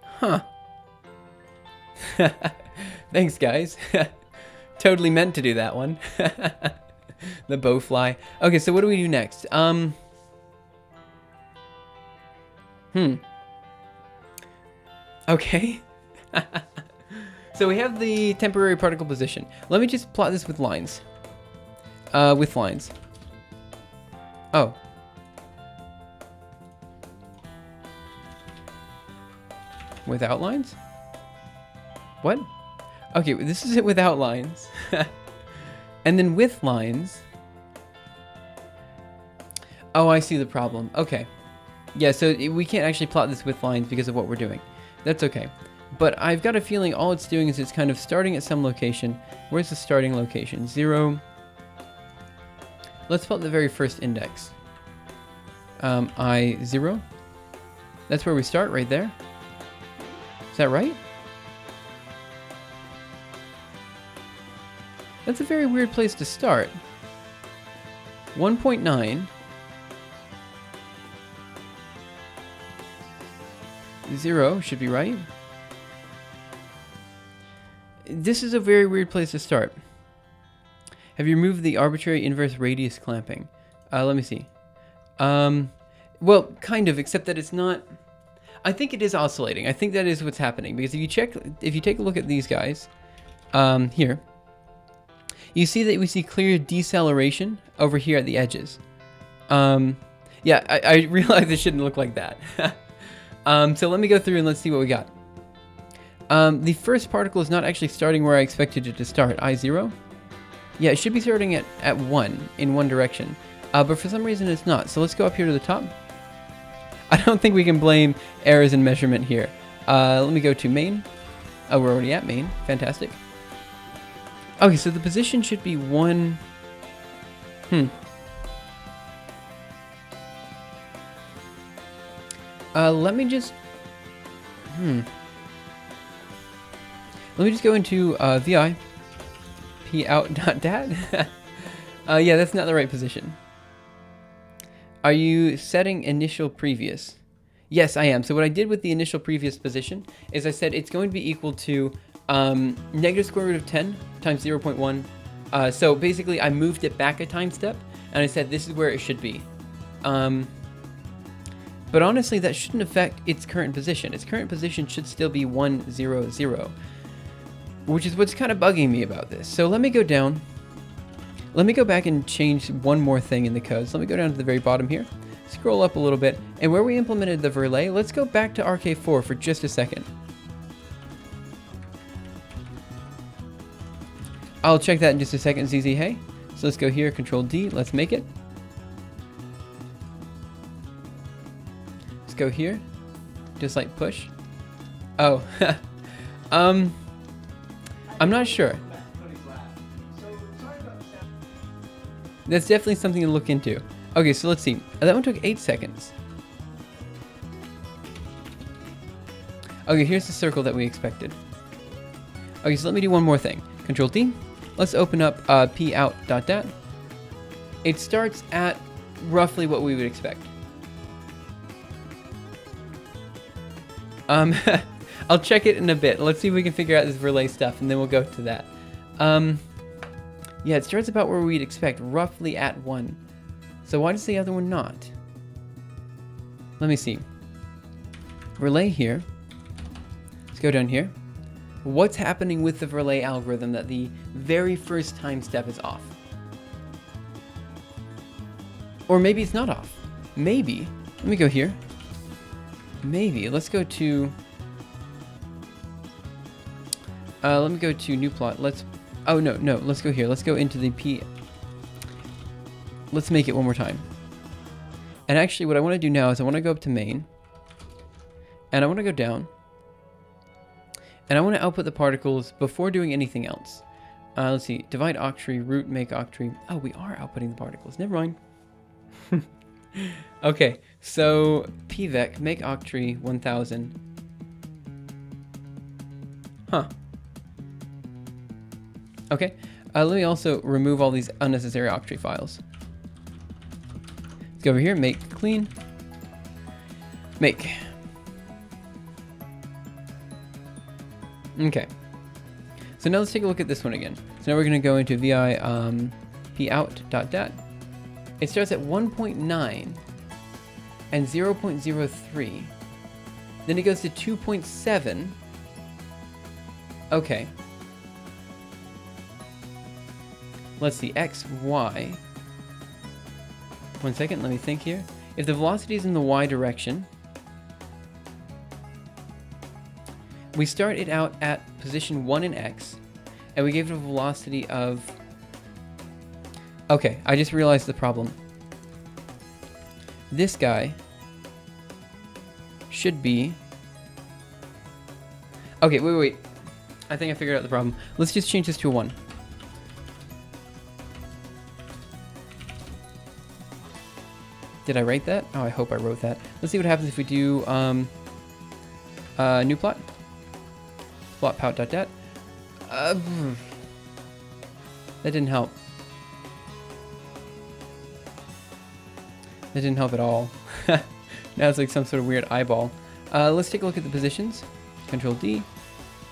Huh. Thanks, guys. Totally meant to do that one. The bowfly. Okay, so what do we do next? Okay. So we have the temporary particle position. Let me just plot this with lines. With lines. Oh. Without lines? What? Okay, this is it without lines. And then with lines. Oh, I see the problem. Okay. Yeah, so we can't actually plot this with lines because of what we're doing. That's okay. But I've got a feeling all it's doing is it's kind of starting at some location. Where's the starting location? 0. Let's plot the very first index. I0. That's where we start, right there. Is that right? That's a very weird place to start. 1.9. 0 should be right. This is a very weird place to start. Have you removed the arbitrary inverse radius clamping? Let me see. Well, kind of, except that it's not. I think it is oscillating. I think that is what's happening because if you take a look at these guys, here, you see that we see clear deceleration over here at the edges. Yeah, I realize it shouldn't look like that. So let me go through and let's see what we got. The first particle is not actually starting where I expected it to start, I0. Yeah, it should be starting at 1 in one direction, but for some reason it's not. So let's go up here to the top. I don't think we can blame errors in measurement here. Let me go to main. Oh, we're already at main. Fantastic. Okay, so the position should be 1. Let me just. Let me just go into vi pout.dat. Yeah, that's not the right position. Are you setting initial previous? Yes, I am. So what I did with the initial previous position is I said it's going to be equal to negative square root of 10 times 0.1. So basically I moved it back a time step and I said this is where it should be. But honestly, that shouldn't affect its current position. Its current position should still be 1, 0, 0, which is what's kind of bugging me about this. So let me go down. Let me go back and change one more thing in the code. So let me go down to the very bottom here, scroll up a little bit, and where we implemented the Verlet, let's go back to RK4 for just a second. I'll check that in just a second, ZZ Hey. So let's go here, Control D, let's make it. Let's go here, just like push. Oh, I'm not sure. That's definitely something to look into. Okay, so let's see. That one took 8 seconds. Okay, here's the circle that we expected. Okay, so let me do one more thing. Control D. Let's open up pout.dat. It starts at roughly what we would expect. I'll check it in a bit. Let's see if we can figure out this Verlet stuff, and then we'll go to that. Yeah, it starts about where we'd expect, roughly at 1. So why does the other one not? Let me see. Verlet here. Let's go down here. What's happening with the Verlet algorithm that the very first time step is off? Or maybe it's not off. Maybe. Let me go here. Maybe. Let's go to... let me go to new plot. Let's... Oh, no. Let's go here. Let's go into the P... Let's make it one more time. And actually, what I want to do now is I want to go up to main. And I want to go down. And I want to output the particles before doing anything else. Let's see. Divide octree, root, make octree. Oh, we are outputting the particles. Never mind. Okay. So, pvec, make octree 1000. Huh. Okay. Let me also remove all these unnecessary octree files. Let's go over here, make clean. Make. Okay. So now let's take a look at this one again. So now we're going to go into vi pout.dat. It starts at 1.9 and 0.03. Then it goes to 2.7. Okay. Let's see, x, y. 1 second, let me think here. If the velocity is in the y direction, we start it out at position 1 in x, and we gave it a velocity of... Okay, I just realized the problem. This guy should be... Okay, wait. I think I figured out the problem. Let's just change this to a 1. Did I write that? Oh, I hope I wrote that. Let's see what happens if we do new plot. Plot pout.dat. That didn't help. That didn't help at all. Now it's like some sort of weird eyeball. Let's take a look at the positions. Control D.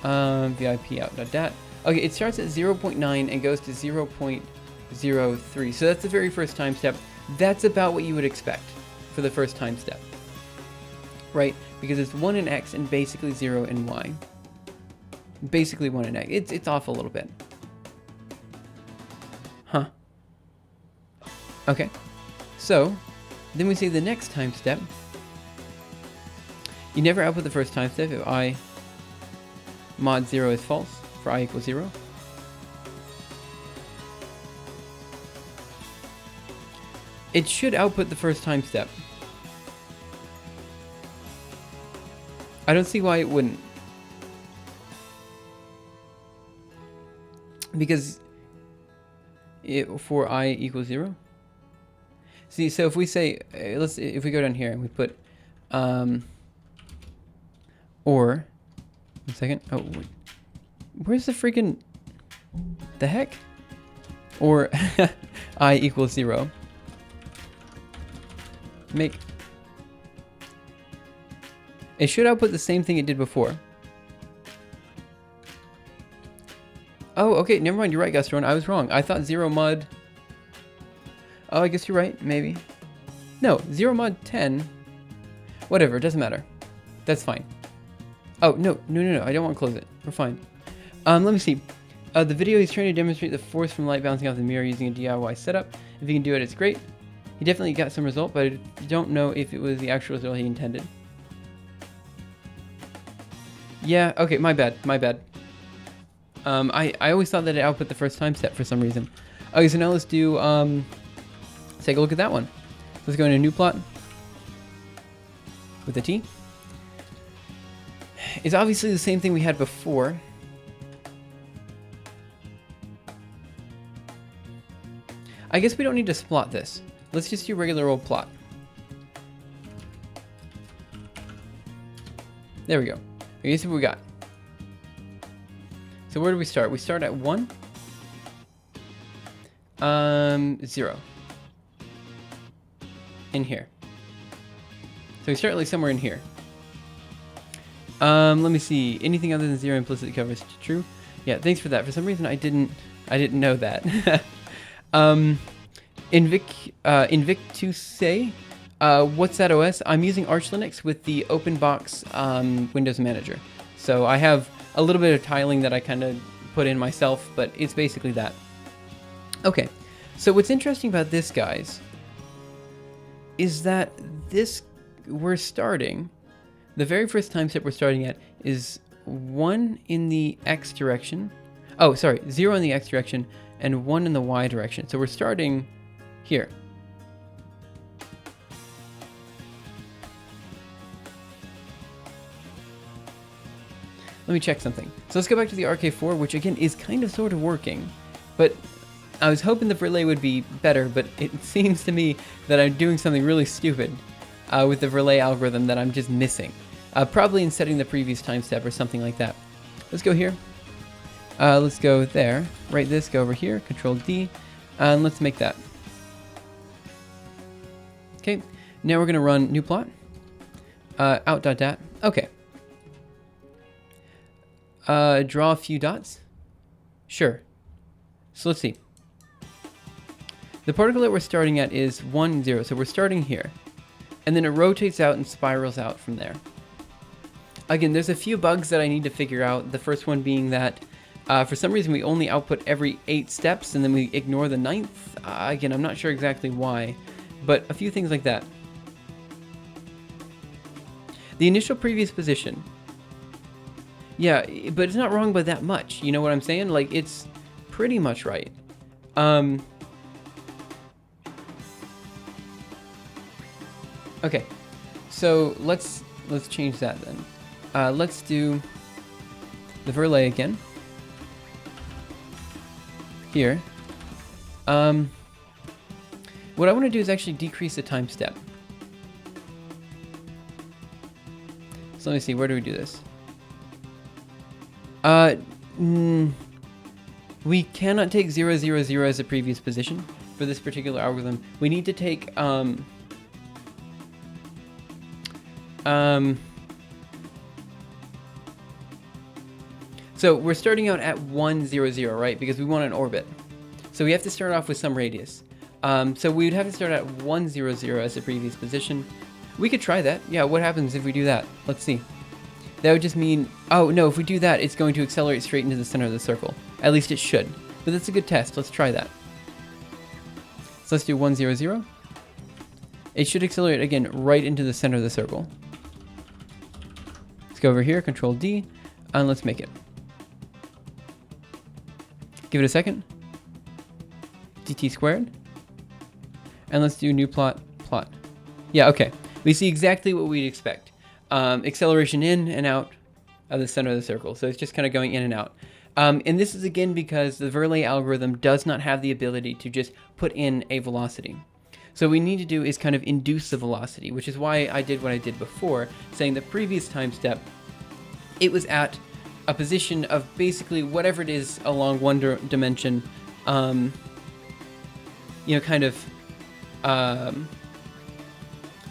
VIP out.dat. Okay, it starts at 0.9 and goes to 0.03. So that's the very first time step. That's about what you would expect for the first time step. Right? Because it's 1 in X and basically 0 in Y. Basically 1 in X. It's off a little bit. Huh. Okay. So, then we say the next time step. You never output the first time step if I mod 0 is false for I equals 0. It should output the first time step. I don't see why it wouldn't. Because for I equals 0. See, so if we say, if we go down here and we put, or, 1 second, oh, where's the freaking, the heck? Or I equals 0. It should output the same thing it did before. Oh, okay, never mind, you're right, Gastron, I was wrong. I thought 0 mod... Oh, I guess you're right, maybe. No, 0 mod 10. Whatever, it doesn't matter. That's fine. Oh, no, I don't want to close it. We're fine. Let me see. The video he's trying to demonstrate the force from light bouncing off the mirror using a DIY setup. If you can do it, it's great. He definitely got some result, but I don't know if it was the actual result he intended. Yeah, okay, my bad. I always thought that it output the first time step for some reason. Okay, so now let's do, let's take a look at that one. Let's go into a new plot with a T. It's obviously the same thing we had before. I guess we don't need to splot this. Let's just do regular old plot. There we go. Okay, this is what we got. So where do we start? We start at 1. 0. In here. So we start like somewhere in here. Let me see. Anything other than 0 implicitly covers true? Yeah, thanks for that. For some reason I didn't know that. Invictus what's that OS? I'm using Arch Linux with the OpenBox Windows Manager. So I have a little bit of tiling that I kind of put in myself, but it's basically that. Okay, so what's interesting about this, guys, is that we're starting, the very first time step we're starting at is 1 in the X direction. Oh, sorry, 0 in the X direction and 1 in the Y direction. So we're starting here. Let me check something. So let's go back to the RK4, which again is kind of sort of working, but I was hoping the Verlet would be better, but it seems to me that I'm doing something really stupid with the Verlet algorithm that I'm just missing. Probably in setting the previous time step or something like that. Let's go here. Let's go there. Write this, go over here, Control D, and let's make that. Okay, now we're gonna run new plot. Out.dat. Okay. Draw a few dots. Sure. So let's see. The particle that we're starting at is 1, 0. So we're starting here. And then it rotates out and spirals out from there. Again, there's a few bugs that I need to figure out. The first one being that for some reason we only output every 8 steps and then we ignore the 9th. Again, I'm not sure exactly why, but a few things like that. The initial previous position. Yeah, but it's not wrong by that much. You know what I'm saying? Like, it's pretty much right. Okay, so let's change that then. Let's do the Verlet again. Here. What I want to do is actually decrease the time step. So let me see, where do we do this? We cannot take 0, 0, 0 as a previous position for this particular algorithm. We need to take so we're starting out at 1, 0, 0, right? Because we want an orbit. So we have to start off with some radius. So we would have to start at 1, 0, 0 as the previous position. We could try that. Yeah, what happens if we do that? Let's see. That would just mean, oh no, if we do that, it's going to accelerate straight into the center of the circle. At least it should. But that's a good test. Let's try that. So let's do 1, 0, 0. It should accelerate again right into the center of the circle. Let's go over here, Control D, and let's make it. Give it a second. dt squared. And let's do new plot. Yeah, okay. We see exactly what we'd expect. Acceleration in and out of the center of the circle. So it's just kind of going in and out. And this is again because the Verlet algorithm does not have the ability to just put in a velocity. So what we need to do is kind of induce the velocity, which is why I did what I did before, saying the previous time step, it was at a position of basically whatever it is along one dimension, you know, kind of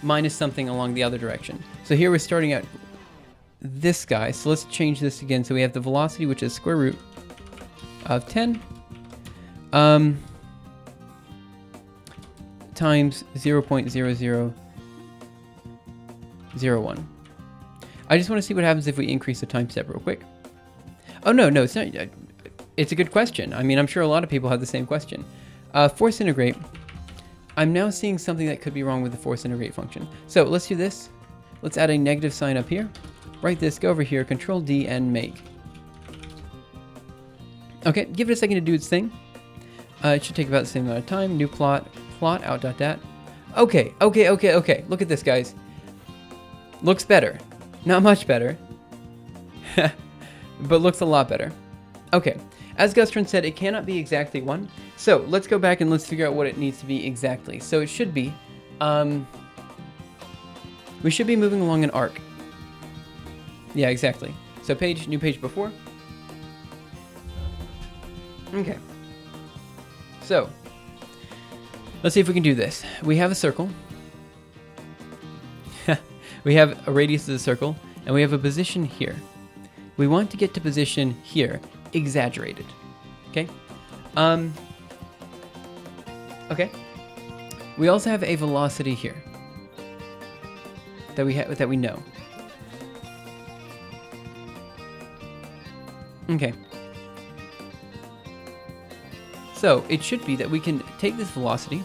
minus something along the other direction. So here we're starting at this guy. So let's change this again. So we have the velocity, which is square root of 10 times 0.0001. I just want to see what happens if we increase the time step real quick. Oh, no, it's not. It's a good question. I mean, I'm sure a lot of people have the same question. Force integrate. I'm now seeing something that could be wrong with the force integrate function. So let's do this. Let's add a negative sign up here. Write this, go over here, Control D, and make. Okay, give it a second to do its thing. It should take about the same amount of time. New plot, out.dat. Okay. Look at this, guys. Looks better. Not much better. But looks a lot better. Okay, as Gustron said, it cannot be exactly 1. So let's go back and let's figure out what it needs to be exactly. So it should be, we should be moving along an arc. Yeah, exactly. So new page before. Okay. So, let's see if we can do this. We have a circle. We have a radius of the circle, and we have a position here. We want to get to position here, exaggerated. Okay? Okay. We also have a velocity here that we know. Okay. So it should be that we can take this velocity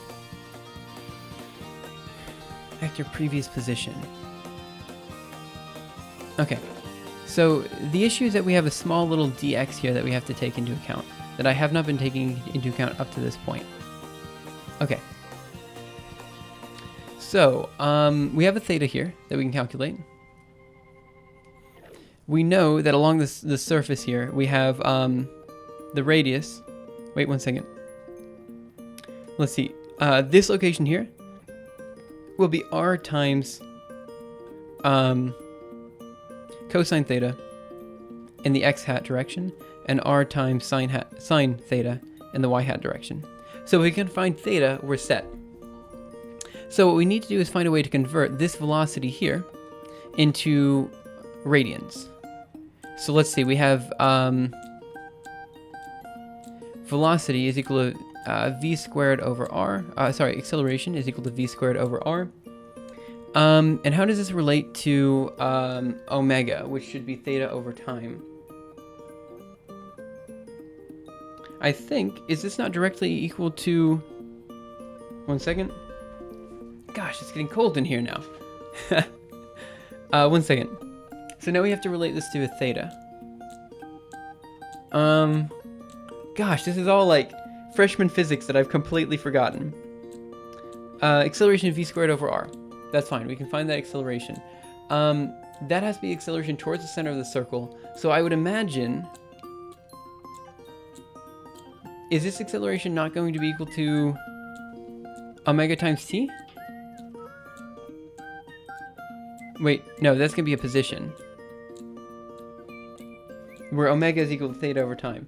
back to your previous position. Okay. So the issue is that we have a small little dx here that we have to take into account that I have not been taking into account up to this point. Okay. So we have a theta here that we can calculate. We know that along the surface here we have the radius. Wait 1 second. Let's see. This location here will be r times cosine theta in the x hat direction, and r times sine theta in the y hat direction. So if we can find theta, we're set. So what we need to do is find a way to convert this velocity here into radians. So let's see, we have velocity is equal to v squared over r. Sorry, acceleration is equal to v squared over r. And how does this relate to omega, which should be theta over time? I think, is this not directly equal to... 1 second. Gosh, it's getting cold in here now. 1 second. So now we have to relate this to a theta. Gosh, this is all like freshman physics that I've completely forgotten. Acceleration v squared over r. That's fine, we can find that acceleration. That has to be acceleration towards the center of the circle. So I would imagine... Is this acceleration not going to be equal to omega times t? Wait, no, that's going to be a position. Where omega is equal to theta over time.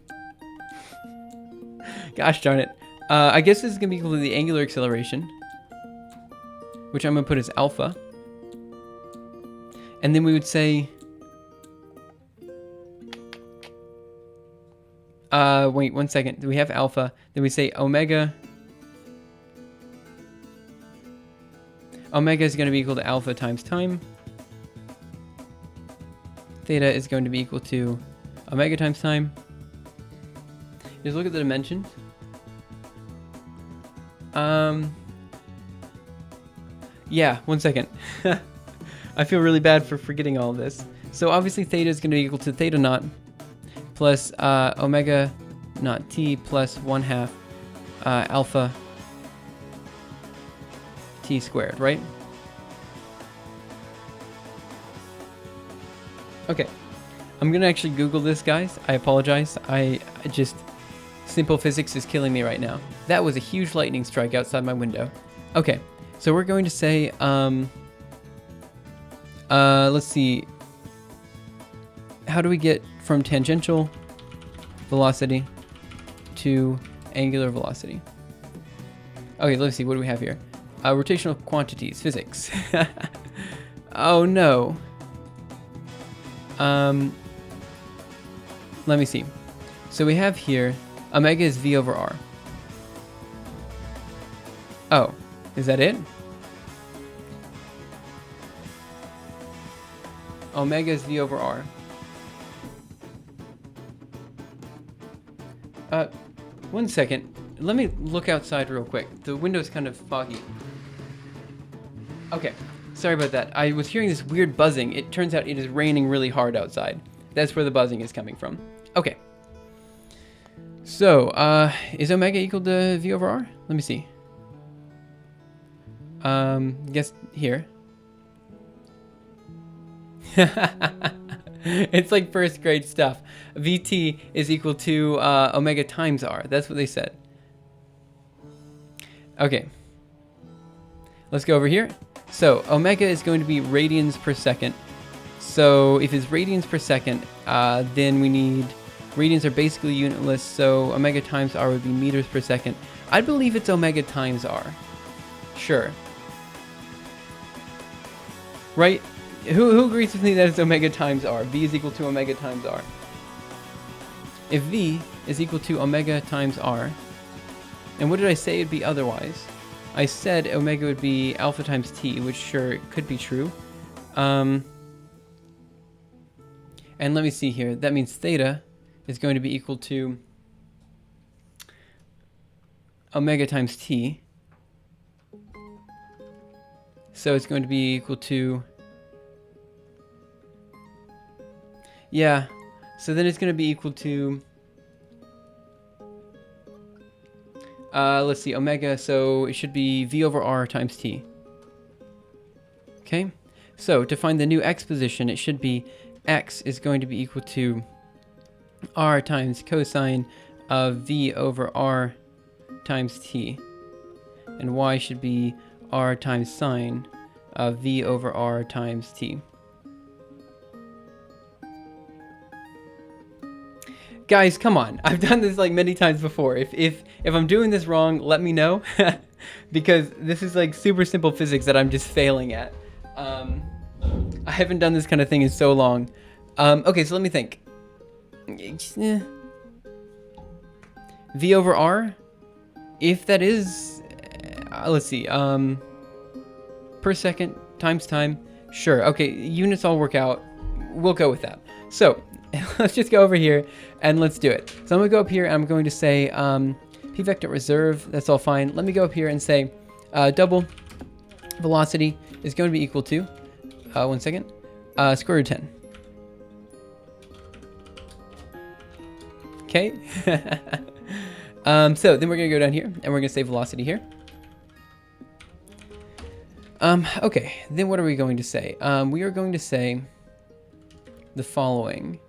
Gosh darn it. I guess this is going to be equal to the angular acceleration, which I'm going to put as alpha. And then we would say... wait, 1 second. We have alpha. Then we say omega. Omega is going to be equal to alpha times time. Theta is going to be equal to omega times time. Just look at the dimensions. Yeah, 1 second. I feel really bad for forgetting all of this. So obviously theta is going to be equal to theta naught plus omega naught t plus 1/2 alpha t squared, right? Okay, I'm gonna actually Google this, guys. I apologize. I just... Simple physics is killing me right now. That was a huge lightning strike outside my window. Okay, so we're going to say, let's see. How do we get from tangential velocity to angular velocity? Okay, let's see. What do we have here? Rotational quantities, physics. Oh no. Let me see. So we have here omega is v over r. Oh, is that it? Omega is v over r. 1 second. Let me look outside real quick. The window's kind of foggy. Okay, sorry about that. I was hearing this weird buzzing. It turns out it is raining really hard outside. That's where the buzzing is coming from. Okay. So, is omega equal to v over r? Let me see. Guess here. It's like first grade stuff. Vt is equal to omega times r. That's what they said. Okay. Let's go over here. So, omega is going to be radians per second. So, if it's radians per second, then we need... Radians are basically unitless, so omega times r would be meters per second. I believe it's omega times r. Sure. Right? Who agrees with me that it's omega times r? V is equal to omega times r. If V is equal to omega times r, and what did I say it'd be otherwise? I said omega would be alpha times t, which sure it could be true. And let me see here. That means theta is going to be equal to omega times t. So it's going to be equal to... Yeah, so then it's going to be equal to... let's see, omega, so it should be v over r times t. Okay, so to find the new x position, it should be x is going to be equal to r times cosine of v over r times t. And y should be r times sine of v over r times t. Guys, come on. I've done this like many times before. If I'm doing this wrong, let me know. Because this is like super simple physics that I'm just failing at. I haven't done this kind of thing in so long. Okay, so let me think. V over R, if that is, let's see, per second times time. Sure, okay, units all work out. We'll go with that. So let's just go over here and let's do it. So I'm gonna go up here and I'm going to say p vector reserve, that's all fine. Let me go up here and say double velocity is going to be equal to, 1 second, square root 10. Okay. So then we're gonna go down here and we're gonna say velocity here. Okay, then what are we going to say? We are going to say the following.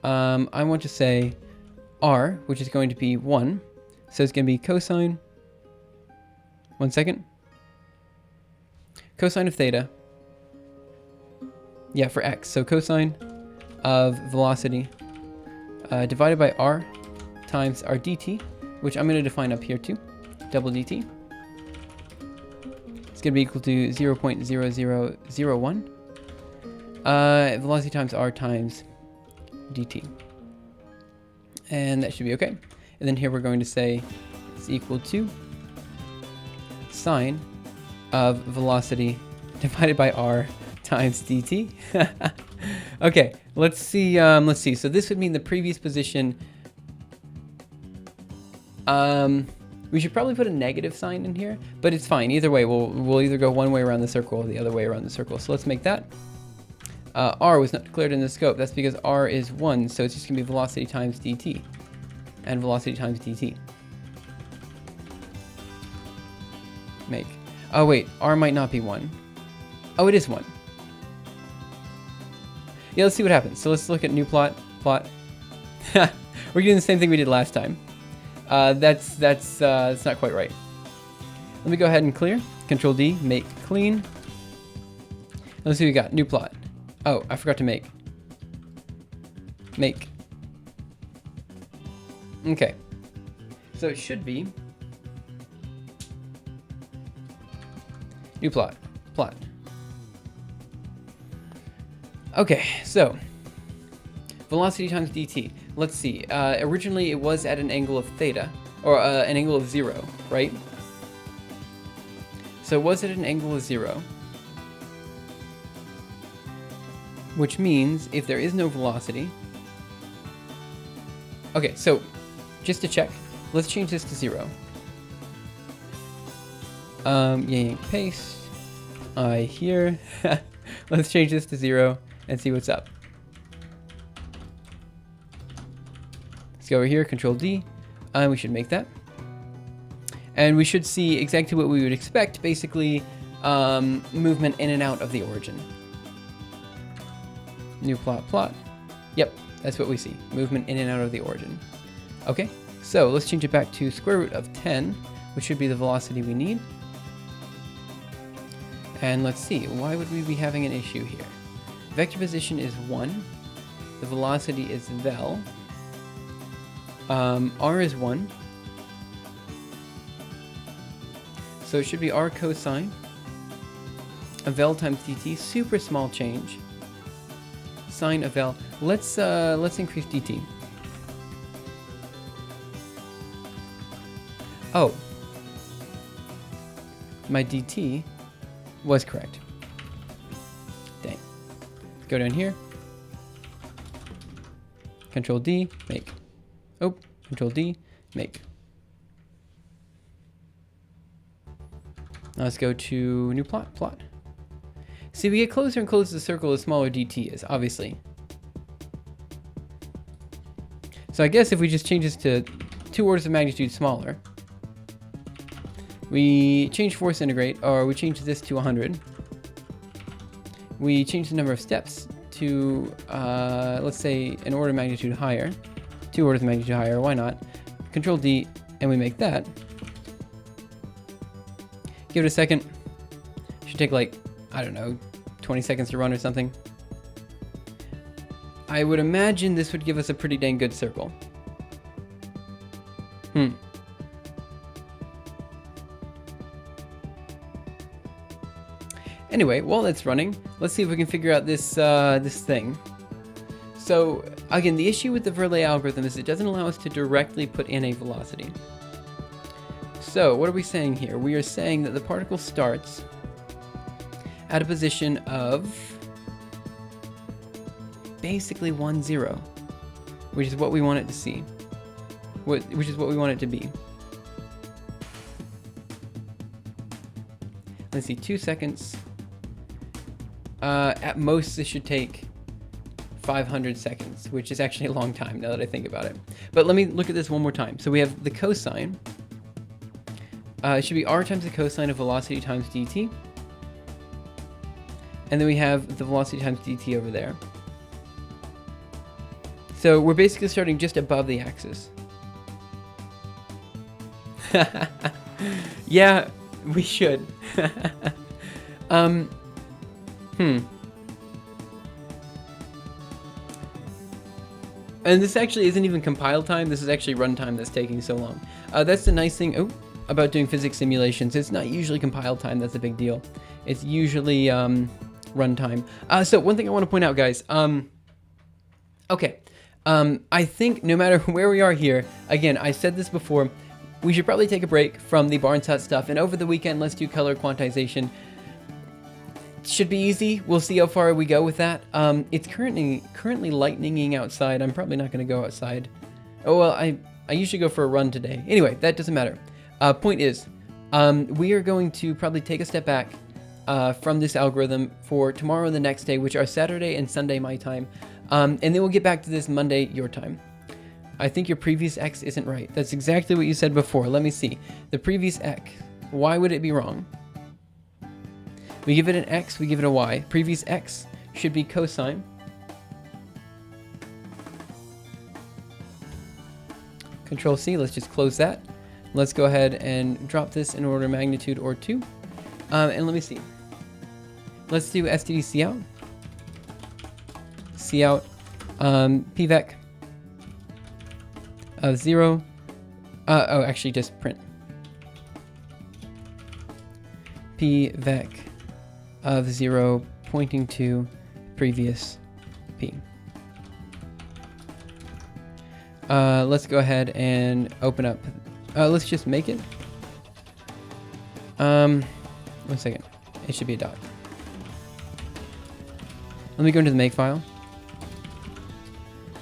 I want to say r, which is going to be 1. So it's going to be cosine, 1 second, cosine of theta. Yeah, for x. So cosine of velocity divided by r times our dt, which I'm going to define up here too, double dt. It's going to be equal to 0.0001. Velocity times r times dt. And that should be okay. And then here we're going to say it's equal to sine of velocity divided by r times dt. Okay, let's see. So this would mean the previous position. We should probably put a negative sign in here, but it's fine. Either way, we'll either go one way around the circle or the other way around the circle. So let's make that. R was not declared in the scope. That's because R is 1, so it's just going to be velocity times dt. And velocity times dt. Make. Oh wait, R might not be 1. Oh, it is 1. Yeah, let's see what happens. So let's look at new plot. We're doing the same thing we did last time. That's not quite right. Let me go ahead and clear. Control D, make clean. Let's see what we got. New plot. Oh, I forgot to make. Make. Okay. So it should be new plot. Plot. Okay, so velocity times dt. Let's see. Originally it was at an angle of theta, or an angle of 0, right? So was it an angle of 0? Which means if there is no velocity. Okay, so just to check, let's change this to 0. Yank paste. I here. Let's change this to 0 and see what's up. Let's go over here, Control D, and we should make that. And we should see exactly what we would expect, basically movement in and out of the origin. New plot. Yep, that's what we see. Movement in and out of the origin. Okay, so let's change it back to square root of 10, which should be the velocity we need. And let's see, why would we be having an issue here? Vector position is 1. The velocity is vel. R is 1. So it should be r cosine of vel times dt, super small change. Sine of vel. Let's increase dt. Oh, my dt was correct. Dang. Go down here. Control D, make. Oh, Control D, make. Now let's go to new plot. See, we get closer and closer to the circle the smaller dt is, obviously. So I guess if we just change this to 2 orders of magnitude smaller, we change force integrate, or we change this to 100. We change the number of steps to, let's say, an order of magnitude higher. 2 orders of magnitude higher, why not? Control D, and we make that. Give it a second. Should take like, I don't know, 20 seconds to run or something. I would imagine this would give us a pretty dang good circle. Anyway, while that's running, let's see if we can figure out this this thing. So again, the issue with the Verlet algorithm is it doesn't allow us to directly put in a velocity. So what are we saying here? We are saying that the particle starts at a position of basically 1, 0, which is what we want it to see, which is what we want it to be. Let's see, 2 seconds. At most, this should take 500 seconds, which is actually a long time now that I think about it. But let me look at this one more time. So we have the cosine. It should be r times the cosine of velocity times dt. And then we have the velocity times dt over there. So we're basically starting just above the axis. Yeah, we should. And this actually isn't even compile time. This is actually runtime that's taking so long. That's the nice thing about doing physics simulations. It's not usually compile time that's a big deal. It's usually runtime. So one thing I want to point out, guys. Okay. I think no matter where we are here, again, I said this before, we should probably take a break from the Barnes Hut stuff. And over the weekend, let's do color quantization. Should be easy. We'll see how far we go with that. It's currently lightninging outside. I'm probably not going to go outside. Oh, well, I usually go for a run today. Anyway, that doesn't matter. Point is, we are going to probably take a step back from this algorithm for tomorrow and the next day, which are Saturday and Sunday my time. And then we'll get back to this Monday your time. I think your previous X isn't right. That's exactly what you said before. Let me see. The previous X. Why would it be wrong? We give it an X, we give it a Y. Previous X should be cosine. Control C, let's just close that. Let's go ahead and drop this in order of magnitude or 2. And let me see. Let's do std cout. Cout pvec of 0. Oh, actually just print. Pvec of 0 pointing to previous P. Let's go ahead and open up. Let's just make it. 1 second. It should be a dot. Let me go into the make file.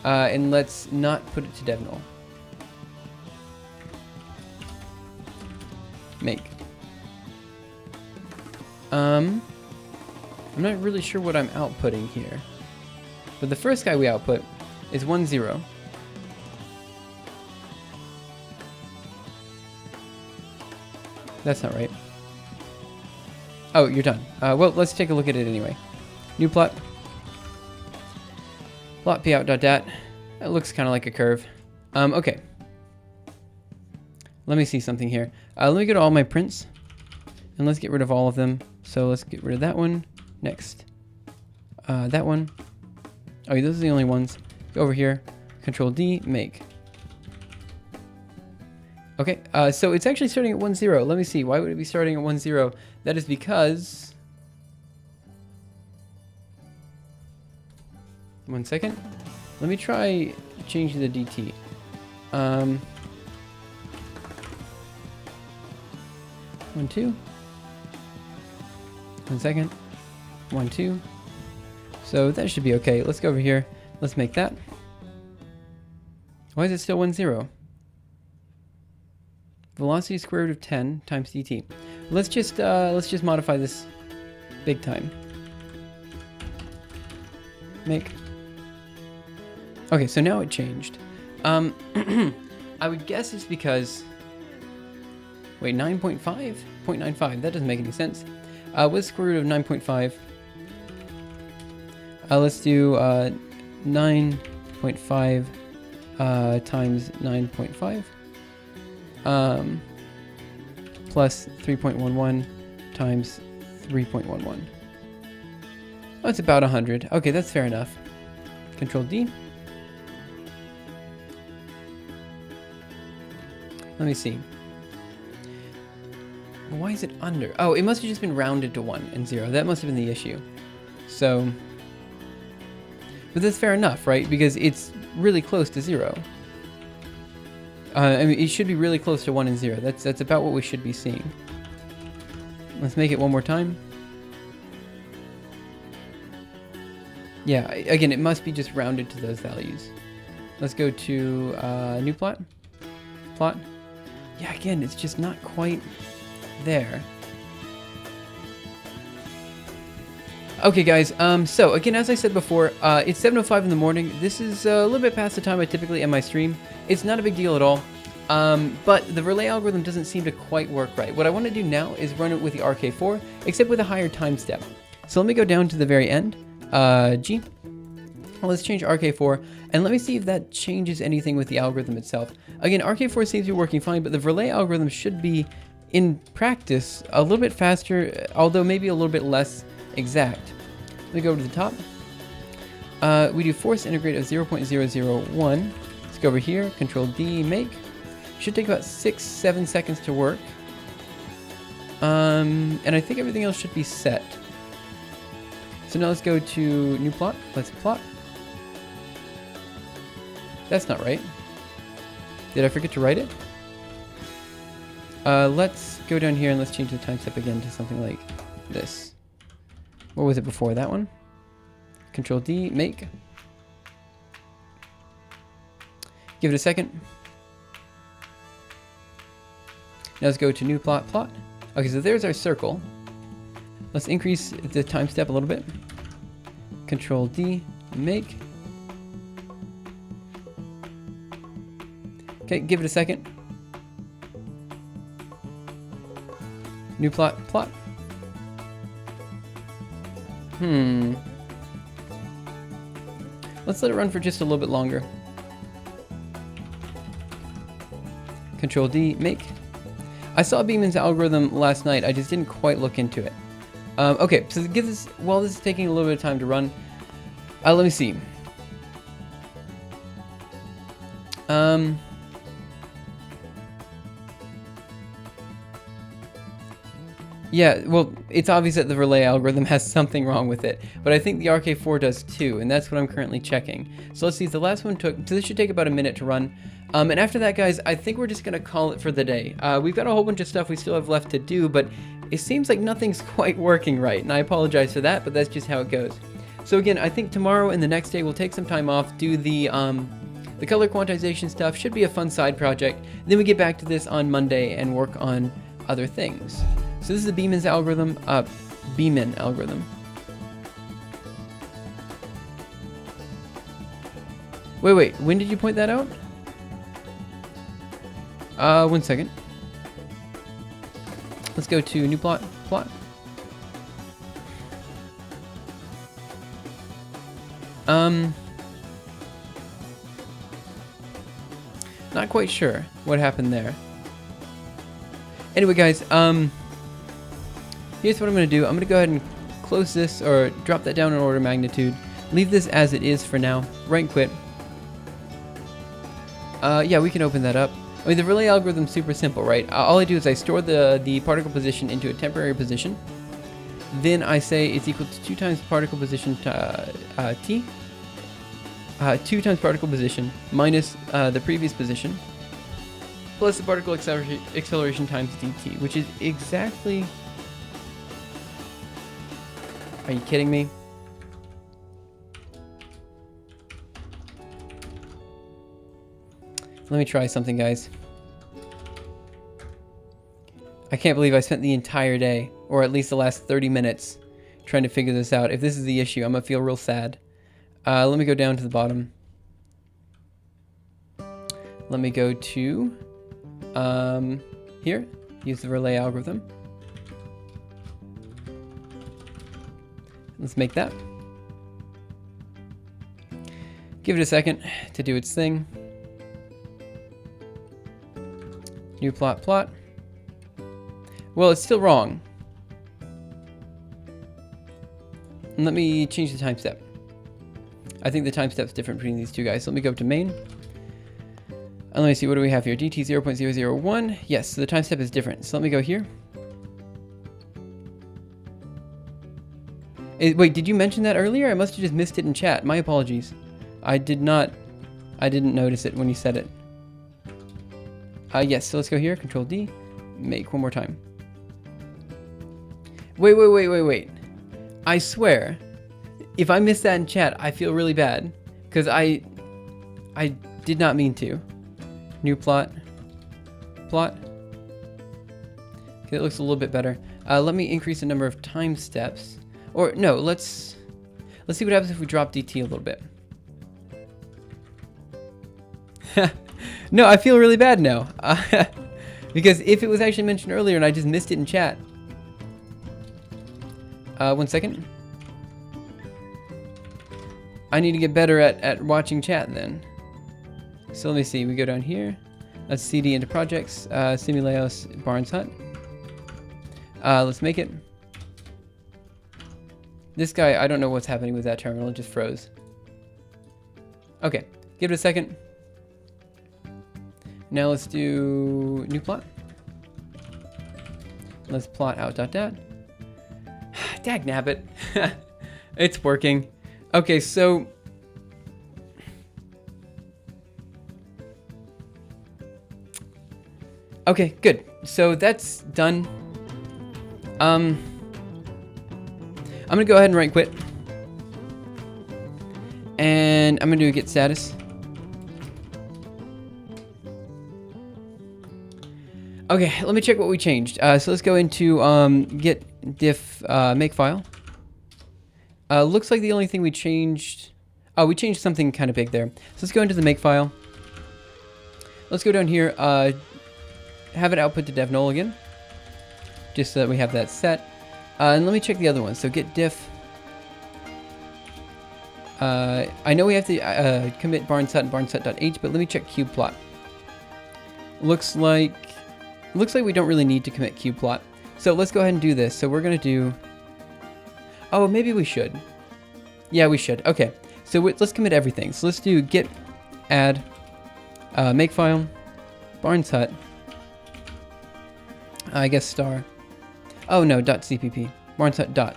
And let's not put it to DevNull. Make. I'm not really sure what I'm outputting here. But the first guy we output is 1, 0. That's not right. Oh, you're done. Well, let's take a look at it anyway. New plot. Plot pout.dat. That looks kind of like a curve. Okay. Let me see something here. Let me go to all my prints. And let's get rid of all of them. So let's get rid of that one. Next. That one. Oh, those are the only ones. Go over here. Control D. Make. Okay. So it's actually starting at 1, 0. Let me see. Why would it be starting at 1, 0? That is because... 1 second. Let me try changing the DT. 1, 2. 1 second. 1, 2. So that should be okay. Let's go over here. Let's make that. Why is it still 1, 0? Velocity square root of 10 times dt. Let's just modify this big time. Make. Okay, so now it changed. I would guess it's because... Wait, 9.5? 0.95. That doesn't make any sense. What's the square root of 9.5? Let's do 9.5 times 9.5. Plus 3.11 times 3.11. Oh, it's about 100. Okay, that's fair enough. Control D. Let me see. Why is it under? Oh, it must have just been rounded to 1 and 0. That must have been the issue. So, But that's fair enough, right? Because it's really close to 0. I mean, it should be really close to 1 and 0. That's about what we should be seeing. Let's make it one more time. Yeah, again, it must be just rounded to those values. Let's go to new plot. Plot. Yeah, again, it's just not quite there. Okay, guys, so again, as I said before, it's 7:05 in the morning. This is a little bit past the time I typically end my stream. It's not a big deal at all, but the relay algorithm doesn't seem to quite work right. What I want to do now is run it with the RK4, except with a higher time step. So let me go down to the very end, G. Let's change RK4, and let me see if that changes anything with the algorithm itself. Again, RK4 seems to be working fine, but the relay algorithm should be, in practice, a little bit faster, although maybe a little bit less exact. Let me go to the top. We do force integrate of 0.001. Let's go over here, Control D, make. Should take about 6-7 seconds to work. And I think everything else should be set. So now let's go to new plot. Let's plot. That's not right. Did I forget to write it? Let's go down here and let's change the time step again to something like this. What was it before that one? Control D, make. Give it a second. Now let's go to new plot, plot. Okay, so there's our circle. Let's increase the time step a little bit. Control D, make. Okay, give it a second. New plot, plot. Let's let it run for just a little bit longer. Control D, make. I saw Beeman's algorithm last night. I just didn't quite look into it. Okay, so give this, while this is taking a little bit of time to run, let me see. Yeah, well, it's obvious that the relay algorithm has something wrong with it, but I think the RK4 does too, and that's what I'm currently checking. So let's see, the last one took, so this should take about a minute to run. And after that, guys, I think we're just going to call it for the day. We've got a whole bunch of stuff we still have left to do, but it seems like nothing's quite working right, and I apologize for that, but that's just how it goes. So again, I think tomorrow and the next day we'll take some time off, do the color quantization stuff. Should be a fun side project. Then we get back to this on Monday and work on other things. So this is the Beeman's algorithm, Beeman algorithm. Wait, when did you point that out? 1 second. Let's go to new plot, plot. Not quite sure what happened there. Anyway, guys, here's what I'm going to do. I'm going to go ahead and close this, or drop that down in order of magnitude. Leave this as it is for now. Right and quit. Yeah, we can open that up. I mean, the relay algorithm's super simple, right? All I do is I store the particle position into a temporary position. Then I say it's equal to 2 times particle position t. 2 times particle position minus the previous position, plus the particle acceleration times dt, which is exactly... Are you kidding me? Let me try something, guys. I can't believe I spent the entire day, or at least the last 30 minutes, trying to figure this out. If this is the issue, I'm gonna feel real sad. Let me go down to the bottom. Let me go to here, use the relay algorithm. Let's make that. Give it a second to do its thing. New plot, plot. Well, it's still wrong. And let me change the time step. I think the time step's different between these two guys. So let me go to main. And let me see, what do we have here? DT 0.001. Yes, so the time step is different. So let me go here. Wait, did you mention that earlier? I must have just missed it in chat. My apologies. I didn't notice it when you said it. Yes, so let's go here, Control D, make one more time. Wait. I swear, if I missed that in chat, I feel really bad. Because I did not mean to. New plot. Okay, it looks a little bit better. Let me increase the number of time steps. Or, no, let's see what happens if we drop DT a little bit. No, I feel really bad now. Because if it was actually mentioned earlier and I just missed it in chat. 1 second. I need to get better at watching chat then. So let me see. We go down here. Let's CD into projects. Simuleos Barnes Hut. Let's make it. This guy, I don't know what's happening with that terminal. It just froze. Okay. Give it a second. Now let's do new plot. Let's plot out dot. Dagnabbit. It's working. Okay, so okay, good. So that's done. I'm gonna go ahead and right quit. And I'm gonna do a get status. Okay, let me check what we changed. So let's go into get diff make file. Looks like the only thing we changed... Oh, we changed something kind of big there. So let's go into the make file. Let's go down here, have it output to dev null again. Just so that we have that set. And let me check the other one. So get diff. I know we have to commit barnsut and barnsut.h, but let me check kubeplot. Looks like we don't really need to commit kubeplot. So let's go ahead and do this. So we're going to do... Oh, maybe we should. Yeah, we should. Okay. So let's commit everything. So let's do git add makefile Barnes Hut. I guess star. Oh no, .cpp. Barnes Hut dot.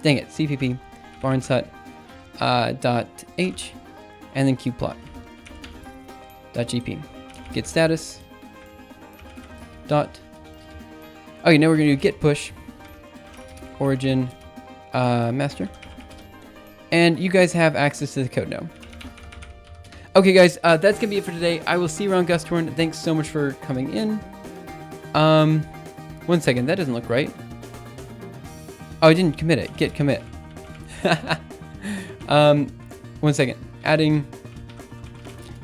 Dang it, cpp Barnes Hut .h and then kubeplot .gp. Git status dot. Okay, now we're gonna do git push origin master, and you guys have access to the code now. Okay guys, that's gonna be it for today. I will see you around Gustorn. Thanks so much for coming in. 1 second, that doesn't look right. Oh, I didn't commit it. Git commit. 1 second. Adding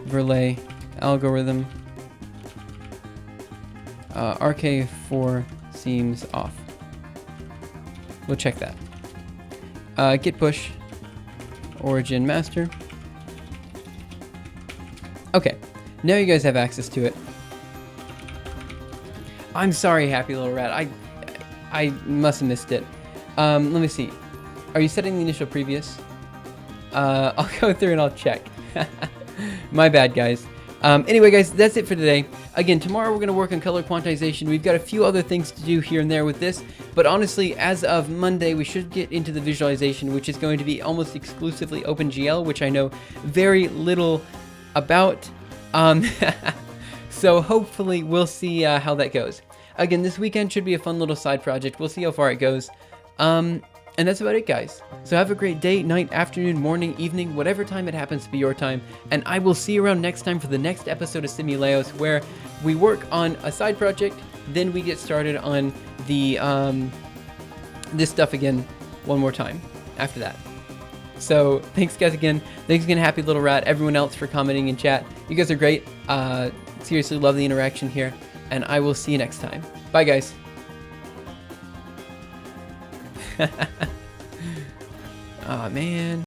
Verlet algorithm. RK4 seems off. We'll check that. Git push origin master. Okay, now you guys have access to it. I'm sorry, Happy Little Rat. I must have missed it. Let me see. Are you setting the initial previous? I'll go through and I'll check. My bad, guys. Anyway, guys, that's it for today. Again, tomorrow we're going to work on color quantization. We've got a few other things to do here and there with this, but honestly, as of Monday, we should get into the visualization, which is going to be almost exclusively OpenGL, which I know very little about. So hopefully we'll see how that goes. Again, this weekend should be a fun little side project. We'll see how far it goes. And that's about it, guys. So have a great day, night, afternoon, morning, evening, whatever time it happens to be your time. And I will see you around next time for the next episode of Simuleos, where we work on a side project, then we get started on the this stuff again one more time after that. So thanks, guys, again. Thanks again, Happy Little Rat, everyone else for commenting in chat. You guys are great. Seriously, love the interaction here. And I will see you next time. Bye, guys. Aw, man.